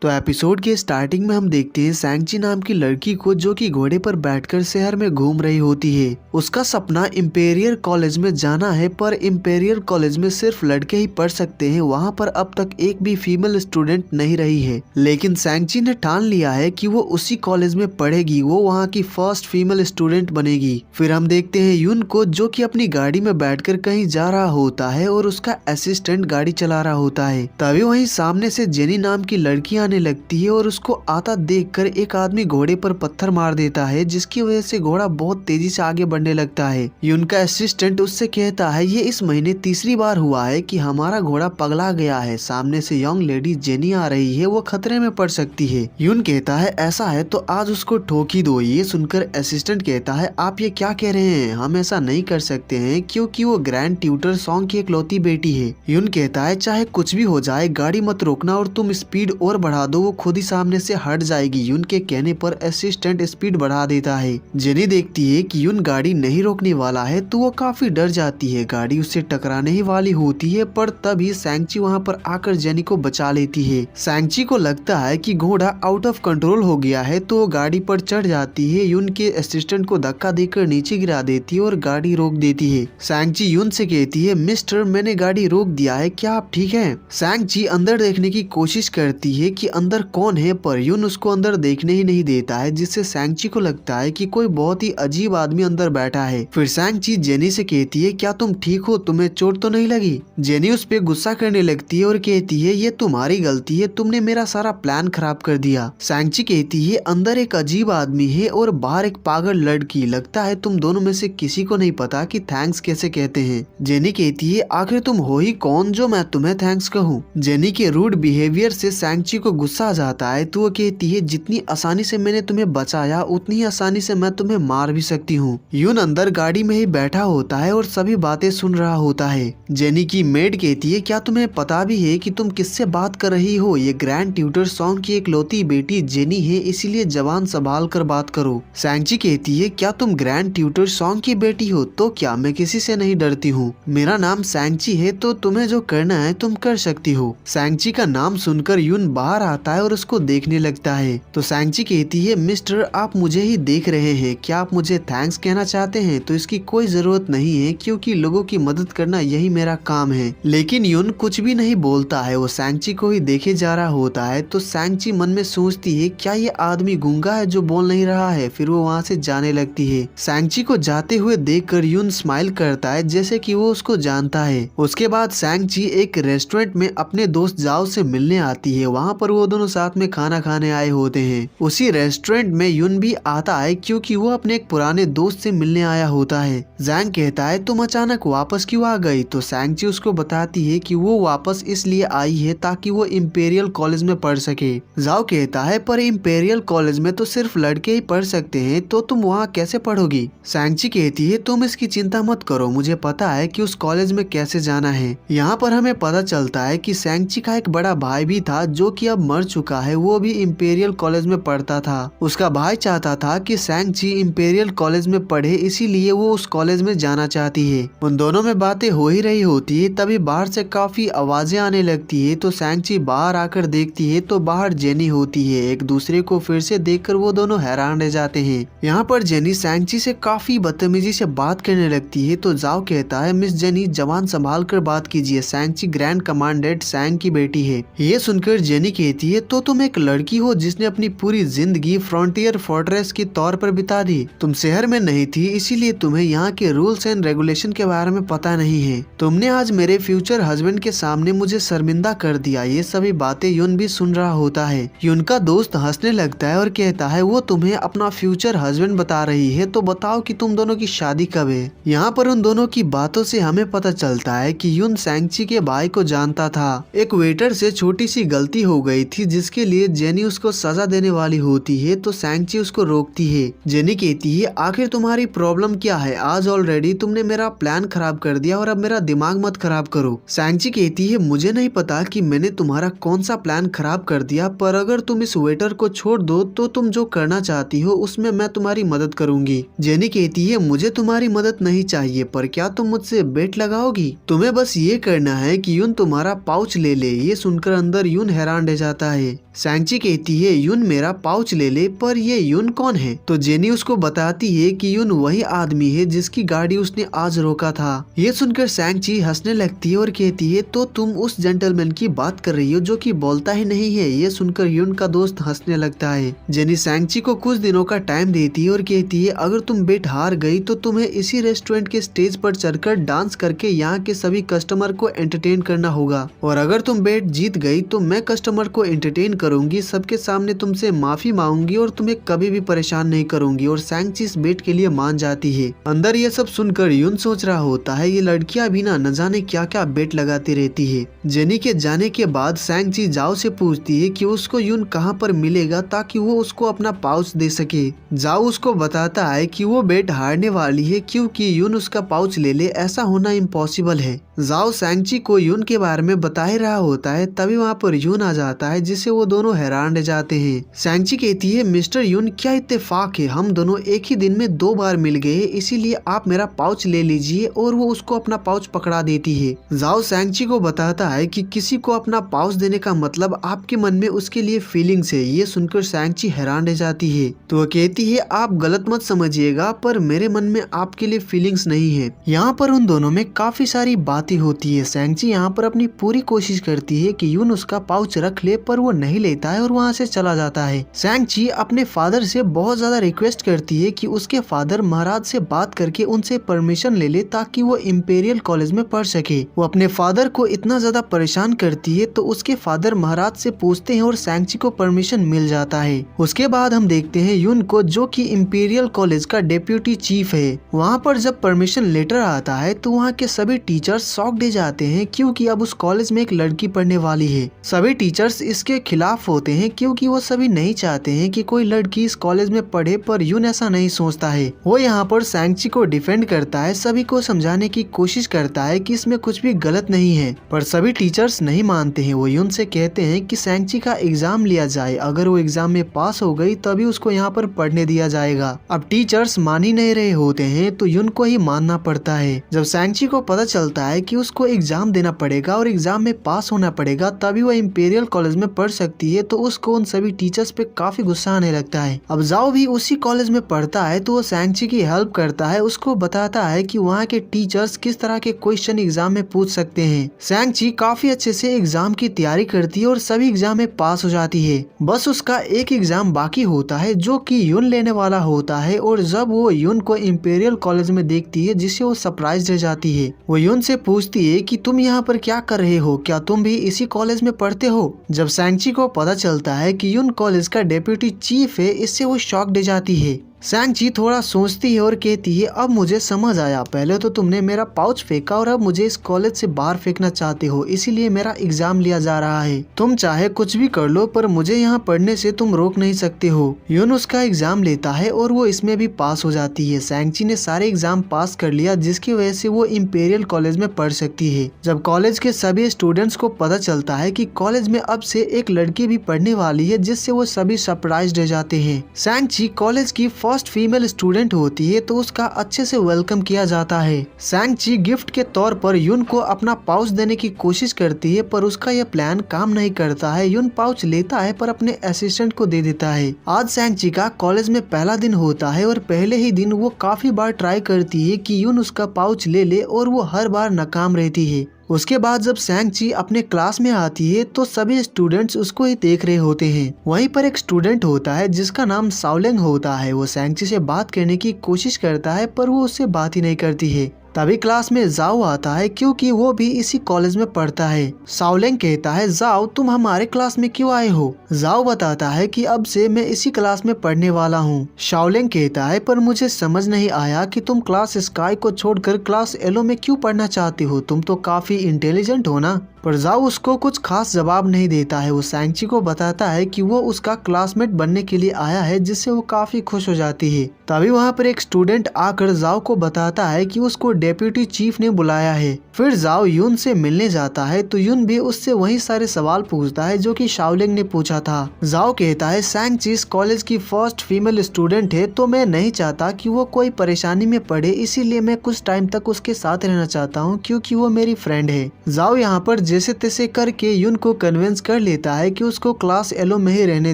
तो एपिसोड के स्टार्टिंग में हम देखते हैं सैंगची नाम की लड़की को जो कि घोड़े पर बैठकर शहर में घूम रही होती है। उसका सपना इंपीरियल कॉलेज में जाना है, पर इंपीरियल कॉलेज में सिर्फ लड़के ही पढ़ सकते हैं। वहाँ पर अब तक एक भी फीमेल स्टूडेंट नहीं रही है, लेकिन सैंगची ने ठान लिया है कि वो उसी कॉलेज में पढ़ेगी। वो वहाँ की फर्स्ट फीमेल स्टूडेंट बनेगी। फिर हम देखते हैं यून को जो कि अपनी गाड़ी में बैठकर कहीं जा रहा होता है और उसका असिस्टेंट गाड़ी चला रहा होता है। तभी वहीं सामने से जेनी नाम की लड़की आने लगती है और उसको आता देखकर एक आदमी घोड़े पर पत्थर मार देता है, जिसकी वजह से घोड़ा बहुत तेजी से आगे बढ़ने लगता है। यून का असिस्टेंट उससे कहता है ये इस महीने तीसरी बार हुआ है कि हमारा घोड़ा पगला गया है। सामने से यंग लेडी जेनी आ रही है, वो खतरे में पड़ सकती है। यून कहता है ऐसा है तो आज उसको ठोक ही दो। ये सुनकर असिस्टेंट कहता है आप ये क्या कह रहे हैं, हम ऐसा नहीं कर सकते हैं क्योंकि वो ग्रैंड ट्यूटर सॉन्ग की इकलौती बेटी है। यून कहता है चाहे कुछ भी हो जाए गाड़ी मत रोकना और तुम स्पीड और बढ़ा दो, वो खुद ही सामने से हट जाएगी। यून के कहने पर असिस्टेंट स्पीड बढ़ा देता है। जेनी देखती है कि यून गाड़ी नहीं रोकने वाला है तो वो काफी डर जाती है। गाड़ी उससे टकराने ही वाली होती है, पर तभी सैंगची वहाँ पर आकर जेनी को बचा लेती है। सैंगची को लगता है कि घोड़ा आउट ऑफ कंट्रोल हो गया है तो वो गाड़ी पर चढ़ जाती है। यून के असिस्टेंट को धक्का देकर नीचे गिरा देती है और गाड़ी रोक देती है। सैंगची यून से कहती है मिस्टर मैंने गाड़ी रोक दिया है, क्या आप ठीक हैं? सैंगची अंदर देखने की कोशिश करती है कि अंदर कौन है, पर यून उसको अंदर देखने ही नहीं देता है, जिससे सैंगची को लगता है कि कोई बहुत ही अजीब आदमी अंदर बैठा है। फिर सैंगची जेनी से कहती है क्या तुम ठीक हो, तुम्हें चोट तो नहीं लगी? जेनी उस पे गुस्सा करने लगती है और कहती है ये तुम्हारी गलती है, तुमने मेरा सारा प्लान खराब कर दिया। सैंगची कहती है अंदर एक अजीब आदमी है और बाहर एक पागल लड़की, लगता है तुम दोनों में से किसी को नहीं पता कि थैंक्स कैसे कहते हैं। जेनी कहती है आखिर तुम हो ही कौन जो मैं तुम्हें थैंक्स कहूँ? जेनी के रूड बिहेवियर से सैंगची को गुस्सा आ जाता है तो वो कहती है जितनी आसानी से मैंने तुम्हें बचाया उतनी ही आसानी से मैं तुम्हें मार भी सकती हूँ। यून अंदर गाड़ी में ही बैठा होता है और सभी बातें सुन रहा होता है। जेनी की मेड कहती है क्या तुम्हें पता भी है कि तुम किससे बात कर रही हो? ये ग्रैंड ट्यूटर सॉन्ग की इकलौती बेटी जेनी है, इसीलिए जबान संभाल कर बात करो। सैंगची कहती है क्या तुम ग्रैंड ट्यूटर सॉन्ग की बेटी हो? तो क्या मैं किसी से नहीं डरती हूँ, मेरा नाम सैंगची है, तो तुम्हें जो करना है तुम कर सकती हो। सैंगची का नाम सुनकर यून बाहर आता है और उसको देखने लगता है। तो सैंगची कहती है मिस्टर आप मुझे ही देख रहे हैं, क्या आप मुझे थैंक्स कहना चाहते हैं? तो इसकी कोई जरूरत नहीं है क्योंकि लोगों की मदद करना यही मेरा काम है। लेकिन यून कुछ भी नहीं बोलता है, वो सैंगची को ही देखे जा रहा होता है। तो सैंगची मन में सोचती है क्या ये आदमी गूंगा है जो बोल नहीं रहा है? फिर वो वहाँ से जाने लगती है। सैंगची को जाते हुए देखकर यून स्माइल करता है जैसे कि वो उसको जानता है। उसके बाद सैंगची एक रेस्टोरेंट में अपने दोस्त जाओ से मिलने आती है। वहाँ पर वो दोनों साथ में खाना खाने आए होते हैं। उसी रेस्टोरेंट में यून भी आता है क्योंकि वो अपने एक पुराने दोस्त से मिलने आया होता है। जैंग कहता है तुम अचानक वापस क्यों आ गई? तो सैंगची उसको बताती है कि वो वापस इसलिए आई है ताकि वो इंपीरियल कॉलेज में पढ़ सके। जाओ कहता है पर इंपीरियल कॉलेज में तो सिर्फ लड़के ही पढ़ सकते हैं, तो तुम वहाँ कैसे पढ़ोगी? सैंगची कहती है तुम इसकी चिंता मत करो, मुझे पता है कि उस कॉलेज में कैसे जाना है। यहाँ पर हमें पता चलता है कि सैंगची का एक बड़ा भाई भी था जो कि अब मर चुका है, वो भी इंपीरियल कॉलेज में पढ़ता था। उसका भाई चाहता था कि सैंगची इंपीरियल कॉलेज में पढ़े, इसीलिए वो उस कॉलेज में जाना चाहती है। उन दोनों में बातें हो ही रही होती है, तभी बाहर से काफी आवाजें आने लगती है। तो सैंगची बाहर आकर देखती है तो बाहर जेनी होती है। एक दूसरे को फिर से देखकर वो दोनों हैरान रह जाते हैं। यहाँ पर जेनी सैंगची से काफी बदतमीजी से बात करने लगती है। तो जाओ कहता है मिस जेनी जबान संभाल कर बात कीजिए, सैंगची ग्रैंड कमांडेंट सैंग की बेटी है। ये सुनकर जेनी कहती है तो तुम एक लड़की हो जिसने अपनी पूरी जिंदगी फ्रंटियर फोर्ट्रेस के तौर पर बिता दी। तुम शहर में नहीं थी, इसीलिए तुम्हें यहाँ के रूल्स एंड रेगुलेशन के बारे में पता नहीं है। तुमने आज मेरे फ्यूचर हस्बैंड के सामने मुझे शर्मिंदा कर दिया। ये सभी बातें यून भी सुन रहा होता है। यून का दोस्त हंसने लगता है और कहता है वो तुम्हें अपना फ्यूचर हस्बैंड बता रही है, तो बताओ कि तुम दोनों की शादी कब है? यहाँ पर उन दोनों की बातों से हमें पता चलता है कि यून सैंगची के भाई को जानता था। एक वेटर से छोटी सी गलती हो गई थी जिसके लिए जेनी उसको सजा देने वाली होती है। तो सैंगची उसको रोकती है। जेनी कहती है आखिर तुम्हारी प्रॉब्लम क्या है? आज ऑलरेडी तुमने मेरा प्लान खराब कर दिया और अब मेरा दिमाग मत खराब करो। सैंगची कहती है मुझे नहीं पता कि मैंने तुम्हारा कौन सा प्लान खराब कर दिया, पर अगर तुम इस वेटर को छोड़ दो तो तुम जो करना चाहती हो उसमें मैं तुम्हारी मदद करूंगी। जेनी कहती है मुझे तुम्हारी मदद नहीं चाहिए, पर क्या तुम मुझसे बेट लगाओगी? तुम्हें बस ये करना है कि यून तुम्हारा पाउच ले ले। ये सुनकर अंदर यून हैरान रह जाता है। सैंची कहती है यून मेरा पाउच ले ले, पर ये यून कौन है? तो जेनी उसको बताती है कि यून वही आदमी है जिसकी गाड़ी उसने आज रोका था। ये सुनकर सैंची हंसने लगती है और कहती है तो तुम उस जेंटलमैन की बात कर रही हो जो कि बोलता ही नहीं है। ये सुनकर यून का दोस्त हंसने लगता है। जेनी सैंची को कुछ दिनों का टाइम देती है और कहती है अगर तुम बेट हार गई तो तुम्हें इसी रेस्टोरेंट के स्टेज पर चढ़कर डांस करके यहाँ के सभी कस्टमर को एंटरटेन करना होगा, और अगर तुम बेट जीत गई तो मैं कस्टमर को एंटरटेन करूंगी, सबके सामने तुमसे माफी मांगूंगी और तुम्हें कभी भी परेशान नहीं करूंगी। और सैंची इस बेट के लिए मान जाती है। अंदर ये सब सुनकर यून सोच रहा होता है ये लड़कियां भी न जाने क्या क्या बेट लगाती रहती है। जेनी के जाने के बाद सैंची जाओ से पूछती है कि उसको यून कहाँ पर मिलेगा ताकि वो उसको अपना पाउच दे सके। जाओ उसको बताता है कि वो बेट हारने वाली है क्योंकि यून उसका पाउच ले ले, ऐसा होना इम्पॉसिबल है। जाओ सैंची को यून के बारे में बता ही रहा होता है, तभी वहाँ पर यून आ जाता है जिससे वो दोनों हैरान रह जाते हैं। सैंची कहती है मिस्टर यून क्या इत्तेफाक है, हम दोनों एक ही दिन में 2 बार मिल गए, इसीलिए आप मेरा पाउच ले लीजिए। और वो उसको अपना पाउच पकड़ा देती है। जाओ सैंची को बताता है कि किसी को अपना पाउच देने का मतलब आपके मन में उसके लिए फीलिंग्स है। ये सुनकर सैंची हैरान रह जाती है। तो वो कहती है आप गलत मत समझिएगा, पर मेरे मन में आपके लिए फीलिंग्स नहीं है। यहाँ पर उन दोनों में काफी सारी बातें होती है। सैंची यहाँ पर अपनी पूरी कोशिश करती है कि यून उसका पाउच रख ले, पर वो नहीं लेता है और वहाँ से चला जाता है। सैंची अपने फादर से बहुत ज्यादा रिक्वेस्ट करती है कि उसके फादर महाराज से बात करके उनसे परमिशन ले ले ताकि वो इंपीरियल कॉलेज में पढ़ सके। वो अपने फादर को इतना ज्यादा परेशान करती है तो उसके फादर महाराज से पूछते हैं और सैंची को परमिशन मिल जाता है। उसके बाद हम देखते हैं यून को जो कि इंपीरियल कॉलेज का डेप्यूटी चीफ है। वहाँ पर जब परमिशन लेटर आता है तो वहाँ के सभी टीचर्स शॉक्ड हो जाते हैं क्योंकि अब उस कॉलेज में एक लड़की पढ़ने वाली है। सभी टीचर्स इसके खिलाफ होते हैं क्योंकि वो सभी नहीं चाहते हैं कि कोई लड़की इस कॉलेज में पढ़े, पर यून ऐसा नहीं सोचता है। वो यहाँ पर सैंची को डिफेंड करता है, सभी को समझाने की कोशिश करता है कि इसमें कुछ भी गलत नहीं है, पर सभी टीचर्स नहीं मानते हैं। वो यून से कहते हैं कि सैंची का एग्जाम लिया जाए, अगर वो एग्जाम में पास हो गई तभी उसको यहाँ पर पढ़ने दिया जाएगा। अब टीचर्स मान ही नहीं रहे होते हैं तो यून को ही मानना पड़ता है। जब सैंची को पता चलता है कि उसको एग्जाम देना पड़ेगा और एग्जाम में पास होना पड़ेगा तभी वो इंपीरियल कॉलेज में पढ़ सकती है, तो उसको उन सभी टीचर्स पे काफी गुस्सा आने लगता है। अब जाओ भी उसी कॉलेज में पढ़ता है तो वो सैंची की हेल्प करता है, उसको बताता है कि वहाँ के टीचर्स किस तरह के क्वेश्चन एग्जाम में पूछ सकते हैं। सैंची काफी अच्छे से एग्जाम की तैयारी करती है और सभी एग्जाम में पास हो जाती है। बस उसका एक एग्जाम बाकी होता है जो कि यून लेने वाला होता है, और जब वो यून को इंपीरियल कॉलेज में देखती है जिससे वो सरप्राइज रह जाती है। वो यून से पूछती है कि तुम यहाँ पर क्या कर रहे हो, क्या तुम भी इसी कॉलेज में पढ़ते हो? जब सैंची को पता चलता है कि यून कॉलेज का डेप्यूटी चीफ है, इससे वो शॉक्ड हो जाती है। सैंची थोड़ा सोचती है और कहती है अब मुझे समझ आया, पहले तो तुमने मेरा पाउच फेंका और अब मुझे इस कॉलेज से बाहर फेंकना चाहते हो, इसीलिए मेरा एग्जाम लिया जा रहा है। तुम चाहे कुछ भी कर लो पर मुझे यहाँ पढ़ने से तुम रोक नहीं सकते हो। यून उसका एग्जाम लेता है और वो इसमें भी पास हो जाती है। सैंची ने सारे एग्जाम पास कर लिया जिसकी वजह से वो इंपीरियल कॉलेज में पढ़ सकती है। जब कॉलेज के सभी स्टूडेंट्स को पता चलता है कि कॉलेज में अब से एक लड़की भी पढ़ने वाली है, जिससे वो सभी सरप्राइज रह जाते हैं। सैंची कॉलेज की फर्स्ट फीमेल स्टूडेंट होती है तो उसका अच्छे से वेलकम किया जाता है। सैंची गिफ्ट के तौर पर यून को अपना पाउच देने की कोशिश करती है, पर उसका यह प्लान काम नहीं करता है। यून पाउच लेता है पर अपने असिस्टेंट को दे देता है। आज सैंची का कॉलेज में पहला दिन होता है और पहले ही दिन वो काफी बार ट्राई करती है कि यून उसका पाउच ले ले, और वो हर बार नाकाम रहती है। उसके बाद जब सैंची अपने क्लास में आती है तो सभी स्टूडेंट्स उसको ही देख रहे होते हैं। वहीं पर एक स्टूडेंट होता है जिसका नाम साओलेंग होता है। वो सैंची से बात करने की कोशिश करता है पर वो उससे बात ही नहीं करती है। तभी क्लास में जाओ आता है क्योंकि वो भी इसी कॉलेज में पढ़ता है। साओलेंग कहता है जाओ तुम हमारे क्लास में क्यों आए हो? जाओ बताता है कि अब से मैं इसी क्लास में पढ़ने वाला हूँ। साओलेंग कहता है पर मुझे समझ नहीं आया कि तुम क्लास स्काई को छोड़कर क्लास एलो में क्यों पढ़ना चाहते हो, तुम तो काफी इंटेलिजेंट हो ना। पर जाओ उसको कुछ खास जवाब नहीं देता है। वो सैंची को बताता है कि वो उसका क्लासमेट बनने के लिए आया है, जिससे वो काफी खुश हो जाती है। तभी वहाँ पर एक स्टूडेंट आकर जाओ को बताता है कि उसको डेप्यूटी चीफ ने बुलाया है। फिर जाओ यून से मिलने जाता है तो यून भी उससे वही सारे सवाल पूछता है जो कि साओलेंग ने पूछा था। जाओ कहता है सैंची इस कॉलेज की फर्स्ट फीमेल स्टूडेंट है तो मैं नहीं चाहता कि वो कोई परेशानी में पड़े, इसीलिए मैं कुछ टाइम तक उसके साथ रहना चाहता हूँ क्योंकि वो मेरी फ्रेंड है। जाओ यहाँ पर जैसे तैसे करके युन को कन्विंस कर लेता है कि उसको क्लास एलो में ही रहने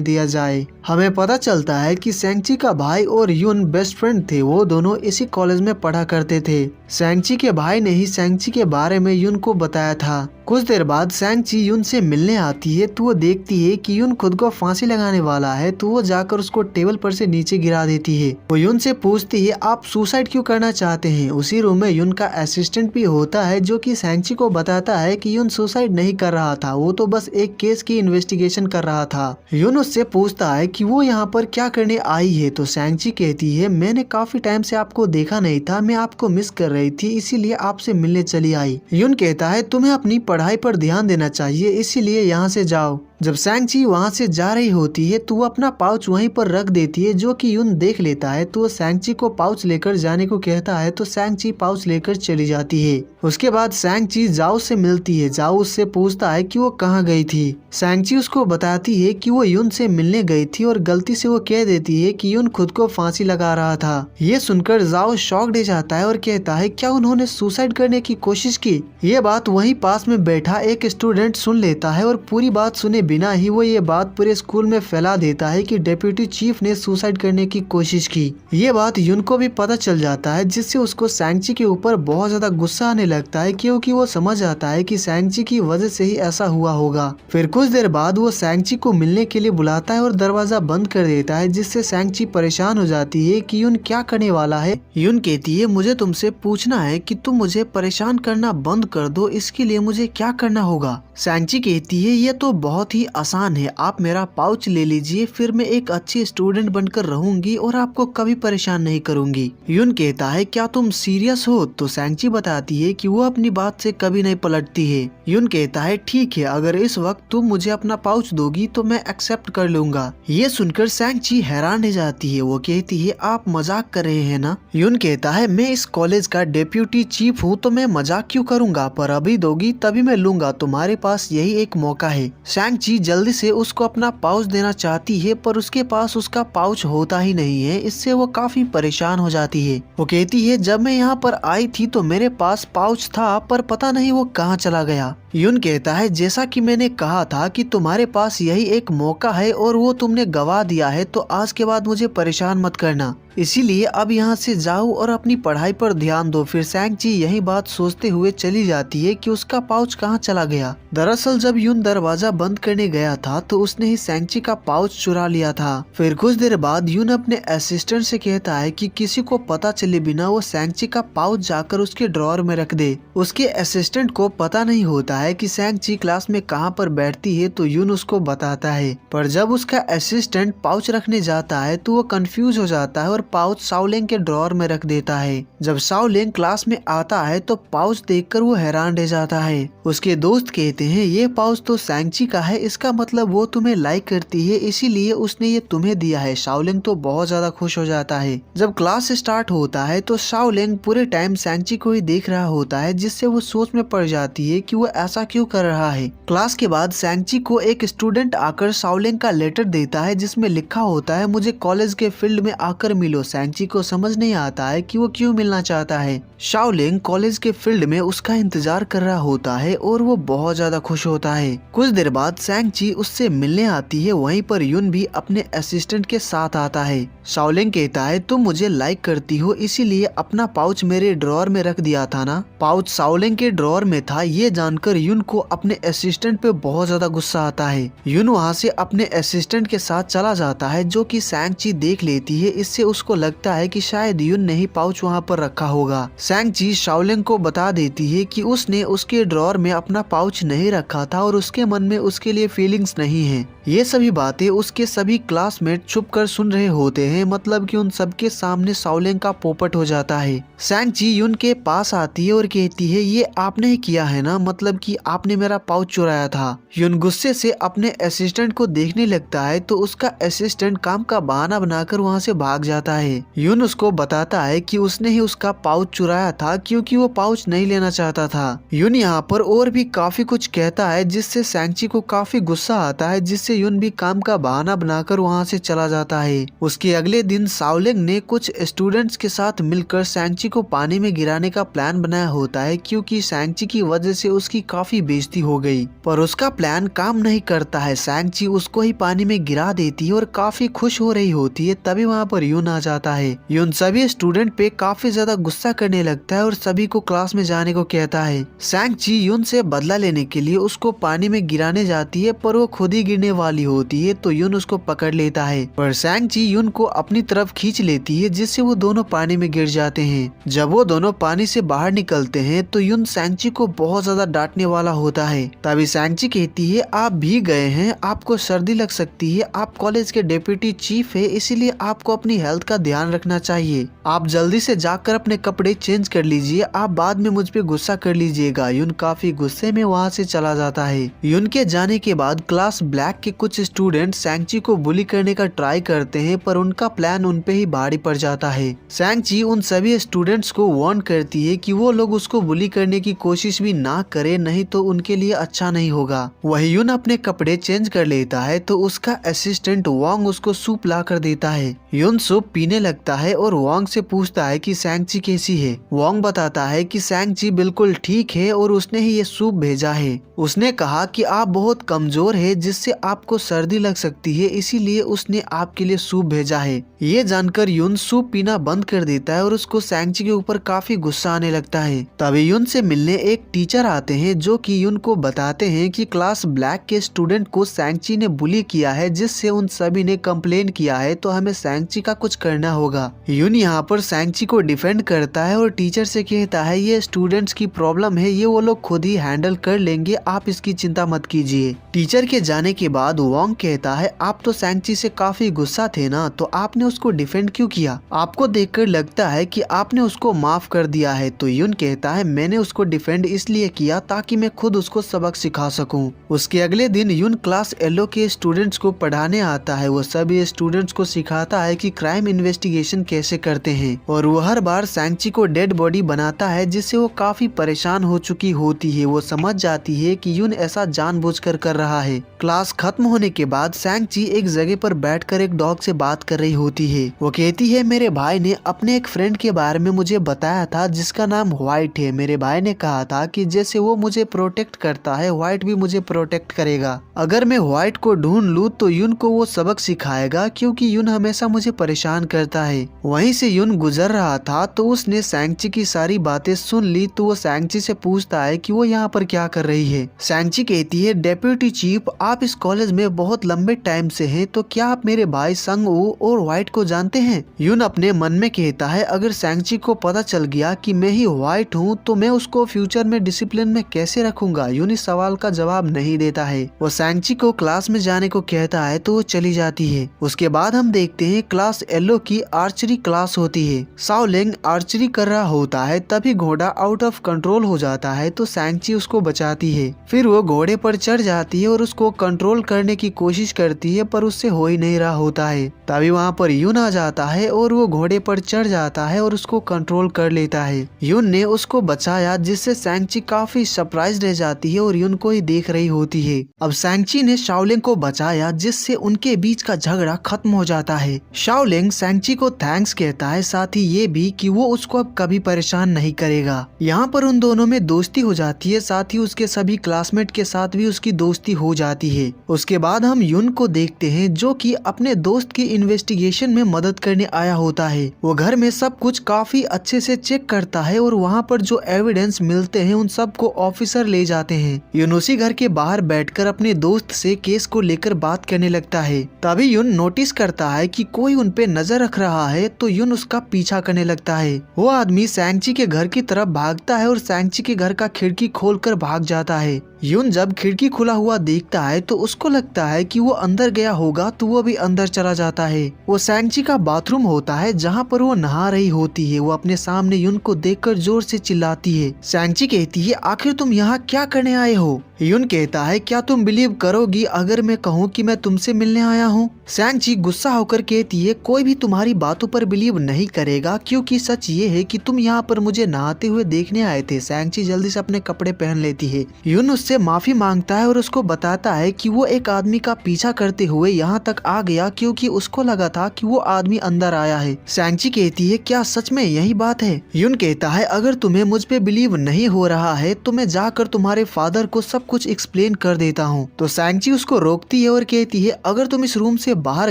दिया जाए। हमें पता चलता है कि सैंगची का भाई और युन बेस्ट फ्रेंड थे, वो दोनों इसी कॉलेज में पढ़ा करते थे। सैंगची के भाई ने ही सैंगची के बारे में युन को बताया था। कुछ देर बाद सैंगची युन से मिलने आती है तो वो देखती है कि युन खुद को फांसी लगाने वाला है, तो वो जाकर उसको टेबल पर से नीचे गिरा देती है। वो युन से पूछती है आप सुसाइड क्यों करना चाहते हैं। उसी रूम में युन का असिस्टेंट भी होता है जो कि सैंगची को बताता है कि युन सुसाइड नहीं कर रहा था, वो तो बस एक केस की इन्वेस्टिगेशन कर रहा था। युन उससे पूछता है कि वो यहाँ पर क्या करने आई है, तो सैंगची कहती है मैंने काफी टाइम से आपको देखा नहीं था, मैं आपको मिस कर रही थी, इसीलिए आपसे मिलने चली आई। युन कहता है तुम्हें अपनी पढ़ाई पर ध्यान देना चाहिए, इसीलिए यहाँ से जाओ। जब सैंगची वहाँ से जा रही होती है तो वो अपना पाउच वहीं पर रख देती है, जो कि युन देख लेता है। तो वो सैंगची को पाउच लेकर जाने को कहता है, तो सैंगची पाउच लेकर चली जाती है। उसके बाद सैंगची जाओ से मिलती है। जाओ उससे पूछता है कि वो कहाँ गई थी। सैंगची उसको बताती है कि वो युन से मिलने गई थी और गलती से वो कह देती है कि युन खुद को फांसी लगा रहा था। ये सुनकर जाओ शॉक्ड हो जाता है और कहता है क्या उन्होंने सुसाइड करने की कोशिश की। ये बात वहीं पास में बैठा एक स्टूडेंट सुन लेता है और पूरी बात सुने बिना ही वो ये बात पूरे स्कूल में फैला देता है कि डेप्यूटी चीफ ने सुसाइड करने की कोशिश की। ये बात युन को भी पता चल जाता है, जिससे उसको सैंगची के ऊपर बहुत ज्यादा गुस्सा आने लगता है, क्योंकि वो समझ आता है कि सैंगची की वजह से ही ऐसा हुआ होगा। फिर कुछ देर बाद वो सैंगची को मिलने के लिए बुलाता है और दरवाजा बंद कर देता है, जिससे सैंगची परेशान हो जाती है कि युन क्या करने वाला है। युन कहती है मुझे तुमसे पूछना है कि तुम मुझे परेशान करना बंद कर दो, इसके लिए मुझे क्या करना होगा। सैंगची कहती है ये तो बहुत ही आसान है, आप मेरा पाउच ले लीजिए, फिर मैं एक अच्छी स्टूडेंट बनकर रहूंगी और आपको कभी परेशान नहीं करूंगी। युन कहता है क्या तुम सीरियस हो, तो सैंगची बताती है कि वो अपनी बात से कभी नहीं पलटती है। युन कहता है ठीक है, अगर इस वक्त तुम मुझे अपना पाउच दोगी तो मैं एक्सेप्ट कर लूंगा। ये सुनकर सैंगची हैरान हो जाती है। वो कहती है आप मजाक कर रहे हैं ना। युन कहता है मैं इस कॉलेज का डेप्यूटी चीफ हूँ, तो मैं मजाक क्यों करूंगा, पर अभी दोगी तभी मैं लूंगा, तुम्हारे पास यही एक मौका है। सैंगची जल्दी से उसको अपना पाउच देना चाहती है, पर उसके पास उसका पाउच होता ही नहीं है। इससे वो काफी परेशान हो जाती है। वो कहती है जब मैं यहाँ पर आई थी तो मेरे पास पाउच था, पर पता नहीं वो कहाँ चला गया। युन कहता है जैसा कि मैंने कहा था कि तुम्हारे पास यही एक मौका है और वो तुमने गवा दिया है, तो आज के बाद मुझे परेशान मत करना, इसीलिए अब यहाँ से जाओ और अपनी पढ़ाई पर ध्यान दो। फिर सैंगची यही बात सोचते हुए चली जाती है कि उसका पाउच कहाँ चला गया। दरअसल जब युन दरवाजा बंद करने गया था तो उसने ही सैंगची का पाउच चुरा लिया था। फिर कुछ देर बाद युन अपने असिस्टेंट से कहता है कि किसी को पता चले बिना वो सैंगची का पाउच जाकर उसके ड्रॉअर में रख दे। उसके असिस्टेंट को पता नहीं होता है कि सैंगची क्लास में कहाँ पर बैठती है, तो युन उसको बताता है। पर जब उसका असिस्टेंट पाउच रखने जाता है तो वो कंफ्यूज हो जाता है और पाउच शाओलिंग के ड्रॉअर में रख देता है। जब शाओलिंग क्लास में आता है तो पाउच देखकर वो हैरान रह जाता है। उसके दोस्त कहते हैं ये पाउच तो सैंगची का है, इसका मतलब वो तुम्हें लाइक करती है, इसीलिए उसने ये तुम्हें दिया है। शाओलिंग तो बहुत ज्यादा खुश हो जाता है। जब क्लास स्टार्ट होता है तो शाओलिंग पूरे टाइम सैंगची को ही देख रहा होता है, जिससे वो सोच में पड़ जाती है कि वो ऐसा क्यों कर रहा है। क्लास के बाद सैंगची को एक स्टूडेंट आकर शाओलिंग का लेटर देता है, जिसमें लिखा होता है मुझे कॉलेज के फील्ड में आकर मिलो। सैंगची को समझ नहीं आता है कि वो क्यों मिलना चाहता है। शाओलिंग कॉलेज के फील्ड में उसका इंतजार कर रहा होता है और वो बहुत ज्यादा खुश होता है। कुछ देर बाद सैंगची उससे मिलने आती है। वहीं पर युन भी अपने असिस्टेंट के साथ आता है। शाओलिंग कहता है तुम मुझे लाइक करती हो, इसीलिए अपना पाउच मेरे ड्रॉअर में रख दिया था ना। पाउच शाओलिंग के ड्रॉअर में था। ये जानकर युन को अपने असिस्टेंट पे बहुत ज्यादा गुस्सा आता है। युन वहाँ से अपने असिस्टेंट के साथ चला जाता है, जो कि सैंगची देख लेती है। इससे उसको लगता है कि शायद युन ने ही पाउच वहाँ पर रखा होगा। सैंगची शाओलिंग को बता देती है कि उसने उसके ड्रॉअर में अपना पाउच नहीं रखा था और उसके मन में उसके लिए फीलिंग्स नहीं है। ये सभी बातें उसके सभी क्लासमेट छुप कर सुन रहे होते हैं, मतलब कि उन सबके सामने शाओलिंग का पोपट हो जाता है। सैंगची युन के पास आती है और कहती है ये आपने ही किया है ना, मतलब कि आपने मेरा पाउच चुराया था। युन गुस्से से अपने असिस्टेंट को देखने लगता है तो उसका असिस्टेंट काम का बहाना बनाकर वहाँ से भाग जाता है। युन उसको बताता है कि उसने ही उसका पाउच चुराया था, क्योंकि वो पाउच नहीं लेना चाहता था। युन यहाँ पर और भी काफी कुछ कहता है, जिससे सैंगची को काफी गुस्सा आता है, जिससे युन भी काम का बहाना बनाकर वहाँ से चला जाता है। उसके अगले दिन शाओलिंग ने कुछ स्टूडेंट्स के साथ मिलकर सैंगची को पानी में गिराने का प्लान बनाया होता है, क्योंकि सैंगची की वजह से उसकी काफी बेइज्जती हो गई, पर उसका प्लान काम नहीं करता है। सैंगची उसको ही पानी में गिरा देती है और काफी खुश हो रही होती है। तभी वहाँ पर यून आ जाता है। यून सभी स्टूडेंट पे काफी ज्यादा गुस्सा करने लगता है और सभी को क्लास में जाने को कहता है। सैंगची यून से बदला लेने के लिए उसको पानी में गिराने जाती है, पर वो खुद ही गिरने वाली होती है तो यून उसको पकड़ लेता है, पर सैंगची यून को अपनी तरफ खींच लेती है, जिससे वो दोनों पानी में गिर जाते हैं। जब वो दोनों पानी से बाहर निकलते हैं तो यून सैंगची को बहुत ज्यादा डांटने वाला होता है। तभी सैंगची कहती है, आप भीग गए हैं, आपको सर्दी लग सकती है, आप कॉलेज के डेप्यूटी चीफ है, इसीलिए आपको अपनी हेल्थ का ध्यान रखना चाहिए। आप जल्दी से जाकर अपने कपड़े चेंज कर लीजिए, आप बाद में मुझ पे गुस्सा कर लीजिएगा। यून काफी गुस्से में वहाँ से चला जाता है। यून के जाने के बाद क्लास ब्लैक के कुछ स्टूडेंट सैंगची को बुली करने का ट्राई करते हैं, पर उनका प्लान उन पे ही भारी पड़ जाता है। सैंगची उन सभी स्टूडेंट्स को वार्न करती है कि वो लोग उसको बुली करने की कोशिश भी ना करे, नहीं तो उनके लिए अच्छा नहीं होगा। वही यून अपने कपड़े चेंज कर लेता है तो उसका असिस्टेंट वांग उसको सूप ला कर देता है। यून सूप पीने लगता है और वांग से पूछता है कि सैंगची कैसी है। वांग बताता है कि सैंगची बिल्कुल ठीक है और उसने ही ये सूप भेजा है। उसने कहा कि आप बहुत कमजोर है, जिससे आपको सर्दी लग सकती है, इसीलिए उसने आपके लिए सूप भेजा है। ये जानकर यून सूप पीना बंद कर देता है और उसको सैंगची के ऊपर काफी गुस्सा आने लगता है। तभी यून से मिलने एक टीचर आते हैं, जो कि यून को बताते हैं कि क्लास ब्लैक के स्टूडेंट को सैंगची ने बुली किया है, जिससे उन सभी ने कंप्लेन किया है, तो हमें सैंगची का कुछ करना होगा। यून यहाँ पर सैंगची को डिफेंड करता है और टीचर से कहता है, ये स्टूडेंट्स की प्रॉब्लम है, ये वो लोग खुद ही हैंडल कर लेंगे, आप इसकी चिंता मत कीजिए। टीचर के जाने के बाद वांग कहता है, आप तो सैंगची से काफी गुस्सा थे ना, तो आपने उसको डिफेंड क्यों किया? आपको देखकर लगता है कि आपने उसको माफ कर दिया है। तो यून कहता है, मैंने उसको डिफेंड इसलिए किया ताकि मैं खुद उसको सबक सिखा सकूं। उसके अगले दिन यून क्लास येलो के स्टूडेंट्स को पढ़ाने आता है। वो सभी स्टूडेंट्स को सिखाता है कि क्राइम इन्वेस्टिगेशन कैसे करते हैं, और वो हर बार सैंगची को डेड बॉडी बनाता है, जिससे वो काफी परेशान हो चुकी होती है। वो समझ जाती है कि यून ऐसा जानबूझकर कर रहा है। क्लास खत्म होने के बाद सैंगची एक जगह पर बैठकर एक डॉग से बात कर रही होती है। वो कहती है, मेरे भाई ने अपने एक फ्रेंड के बारे में मुझे बताया था, जिसका नाम व्हाइट है। मेरे भाई ने कहा था कि जैसे वो मुझे प्रोटेक्ट करता है, व्हाइट भी मुझे प्रोटेक्ट करेगा। अगर मैं व्हाइट को ढूंढ लूं तो यून को वो सबक सिखाएगा, क्योंकि यून हमेशा मुझे परेशान करता है। वहीं से यून गुजर रहा था तो उसने सैंगची की सारी बातें सुन ली। तो वो सैंगची से पूछता है कि वो यहाँ पर क्या कर रही है। सैंगची कहती है, डेप्यूटी चीफ, आप इस कॉलेज में बहुत लंबे टाइम से हैं, तो क्या आप मेरे भाई संग वू और व्हाइट को जानते हैं? यून अपने मन में कहता है, अगर सैंगची को पता चल गया कि मैं ही व्हाइट हूँ तो मैं उसको फ्यूचर में डिसिप्लिन में कैसे रखूंगा। यून इस सवाल का जवाब नहीं देता है। वो सैंगची को क्लास में जाने को कहता है तो वो चली जाती है। उसके बाद हम देखते हैं क्लास येलो की आर्चरी क्लास होती है। शाओलिंग आर्चरी कर रहा होता है, तभी घोड़ा आउट ऑफ कंट्रोल हो जाता है, तो सैंगची उसको बचाती है। फिर वो घोड़े पर चढ़ जाती है और उसको कंट्रोल करने की कोशिश करती है, पर उससे हो ही नहीं रहा होता है। तभी वहाँ पर यून आ जाता है और वो घोड़े पर चढ़ जाता है और उसको कंट्रोल कर लेता है। यून ने उसको बचाया, जिससे सैंगची काफी सरप्राइज रह जाती है और यून को ही देख रही होती है। अब सैंगची ने शाओलिंग को बचाया, जिससे उनके बीच का झगड़ा खत्म हो जाता है। शाओलिंग सैंगची को थैंक्स कहता है, साथ ही ये भी कि वो उसको अब कभी परेशान नहीं करेगा। यहाँ पर उन दोनों में दोस्ती हो जाती है, साथ ही उसके सभी क्लासमेट के साथ भी उसकी दोस्ती हो जाती है। उसके बाद हम यून को देखते हैं, जो कि अपने दोस्त की इन्वेस्टिगेशन में मदद करने आया होता है। वो घर में सब कुछ काफी अच्छे से चेक करता है और वहाँ पर जो एविडेंस मिलते हैं उन सब को ऑफिसर ले जाते हैं। यून उसी घर के बाहर बैठकर अपने दोस्त से केस को लेकर बात करने लगता है। तभी यून नोटिस करता है कि कोई उन पे नजर रख रहा है, तो यून उसका पीछा करने लगता है। वो आदमी सैंगची के घर की तरफ भागता है और सैंगची के घर का खिड़की खोलकर भाग जाता है। यून जब खिड़की खुला हुआ देखता है तो उसको लगता है कि वो अंदर गया होगा, तो वो भी अंदर चला जाता है। वो सैंगची का बाथरूम होता है, जहाँ पर वो नहा रही होती है। वो अपने सामने यून को देखकर जोर से चिल्लाती है। सैंगची कहती है, आखिर तुम यहाँ क्या करने आए हो? यून कहता है क्या तुम बिलीव करोगी अगर मैं कहूँ कि मैं तुमसे मिलने आया हूँ। सैंगची गुस्सा होकर कहती है कोई भी तुम्हारी बातों पर बिलीव नहीं करेगा क्योंकि सच ये है कि तुम यहाँ पर मुझे नहाते हुए देखने आए थे। सैंगची जल्दी से अपने कपड़े पहन लेती है। यून उससे माफी मांगता है और उसको बताता है कि वो एक आदमी का पीछा करते हुए यहाँ तक आ गया क्योंकि उसको लगा था कि वो आदमी अंदर आया है। सैंगची कहती है क्या सच में यही बात है। यून कहता है अगर तुम्हें मुझ पे बिलीव नहीं हो रहा है तो मैं जाकर तुम्हारे फादर को सब कुछ एक्सप्लेन कर देता हूँ। तो सैंगची उसको रोकती है और कहती है अगर तुम इस रूम से बाहर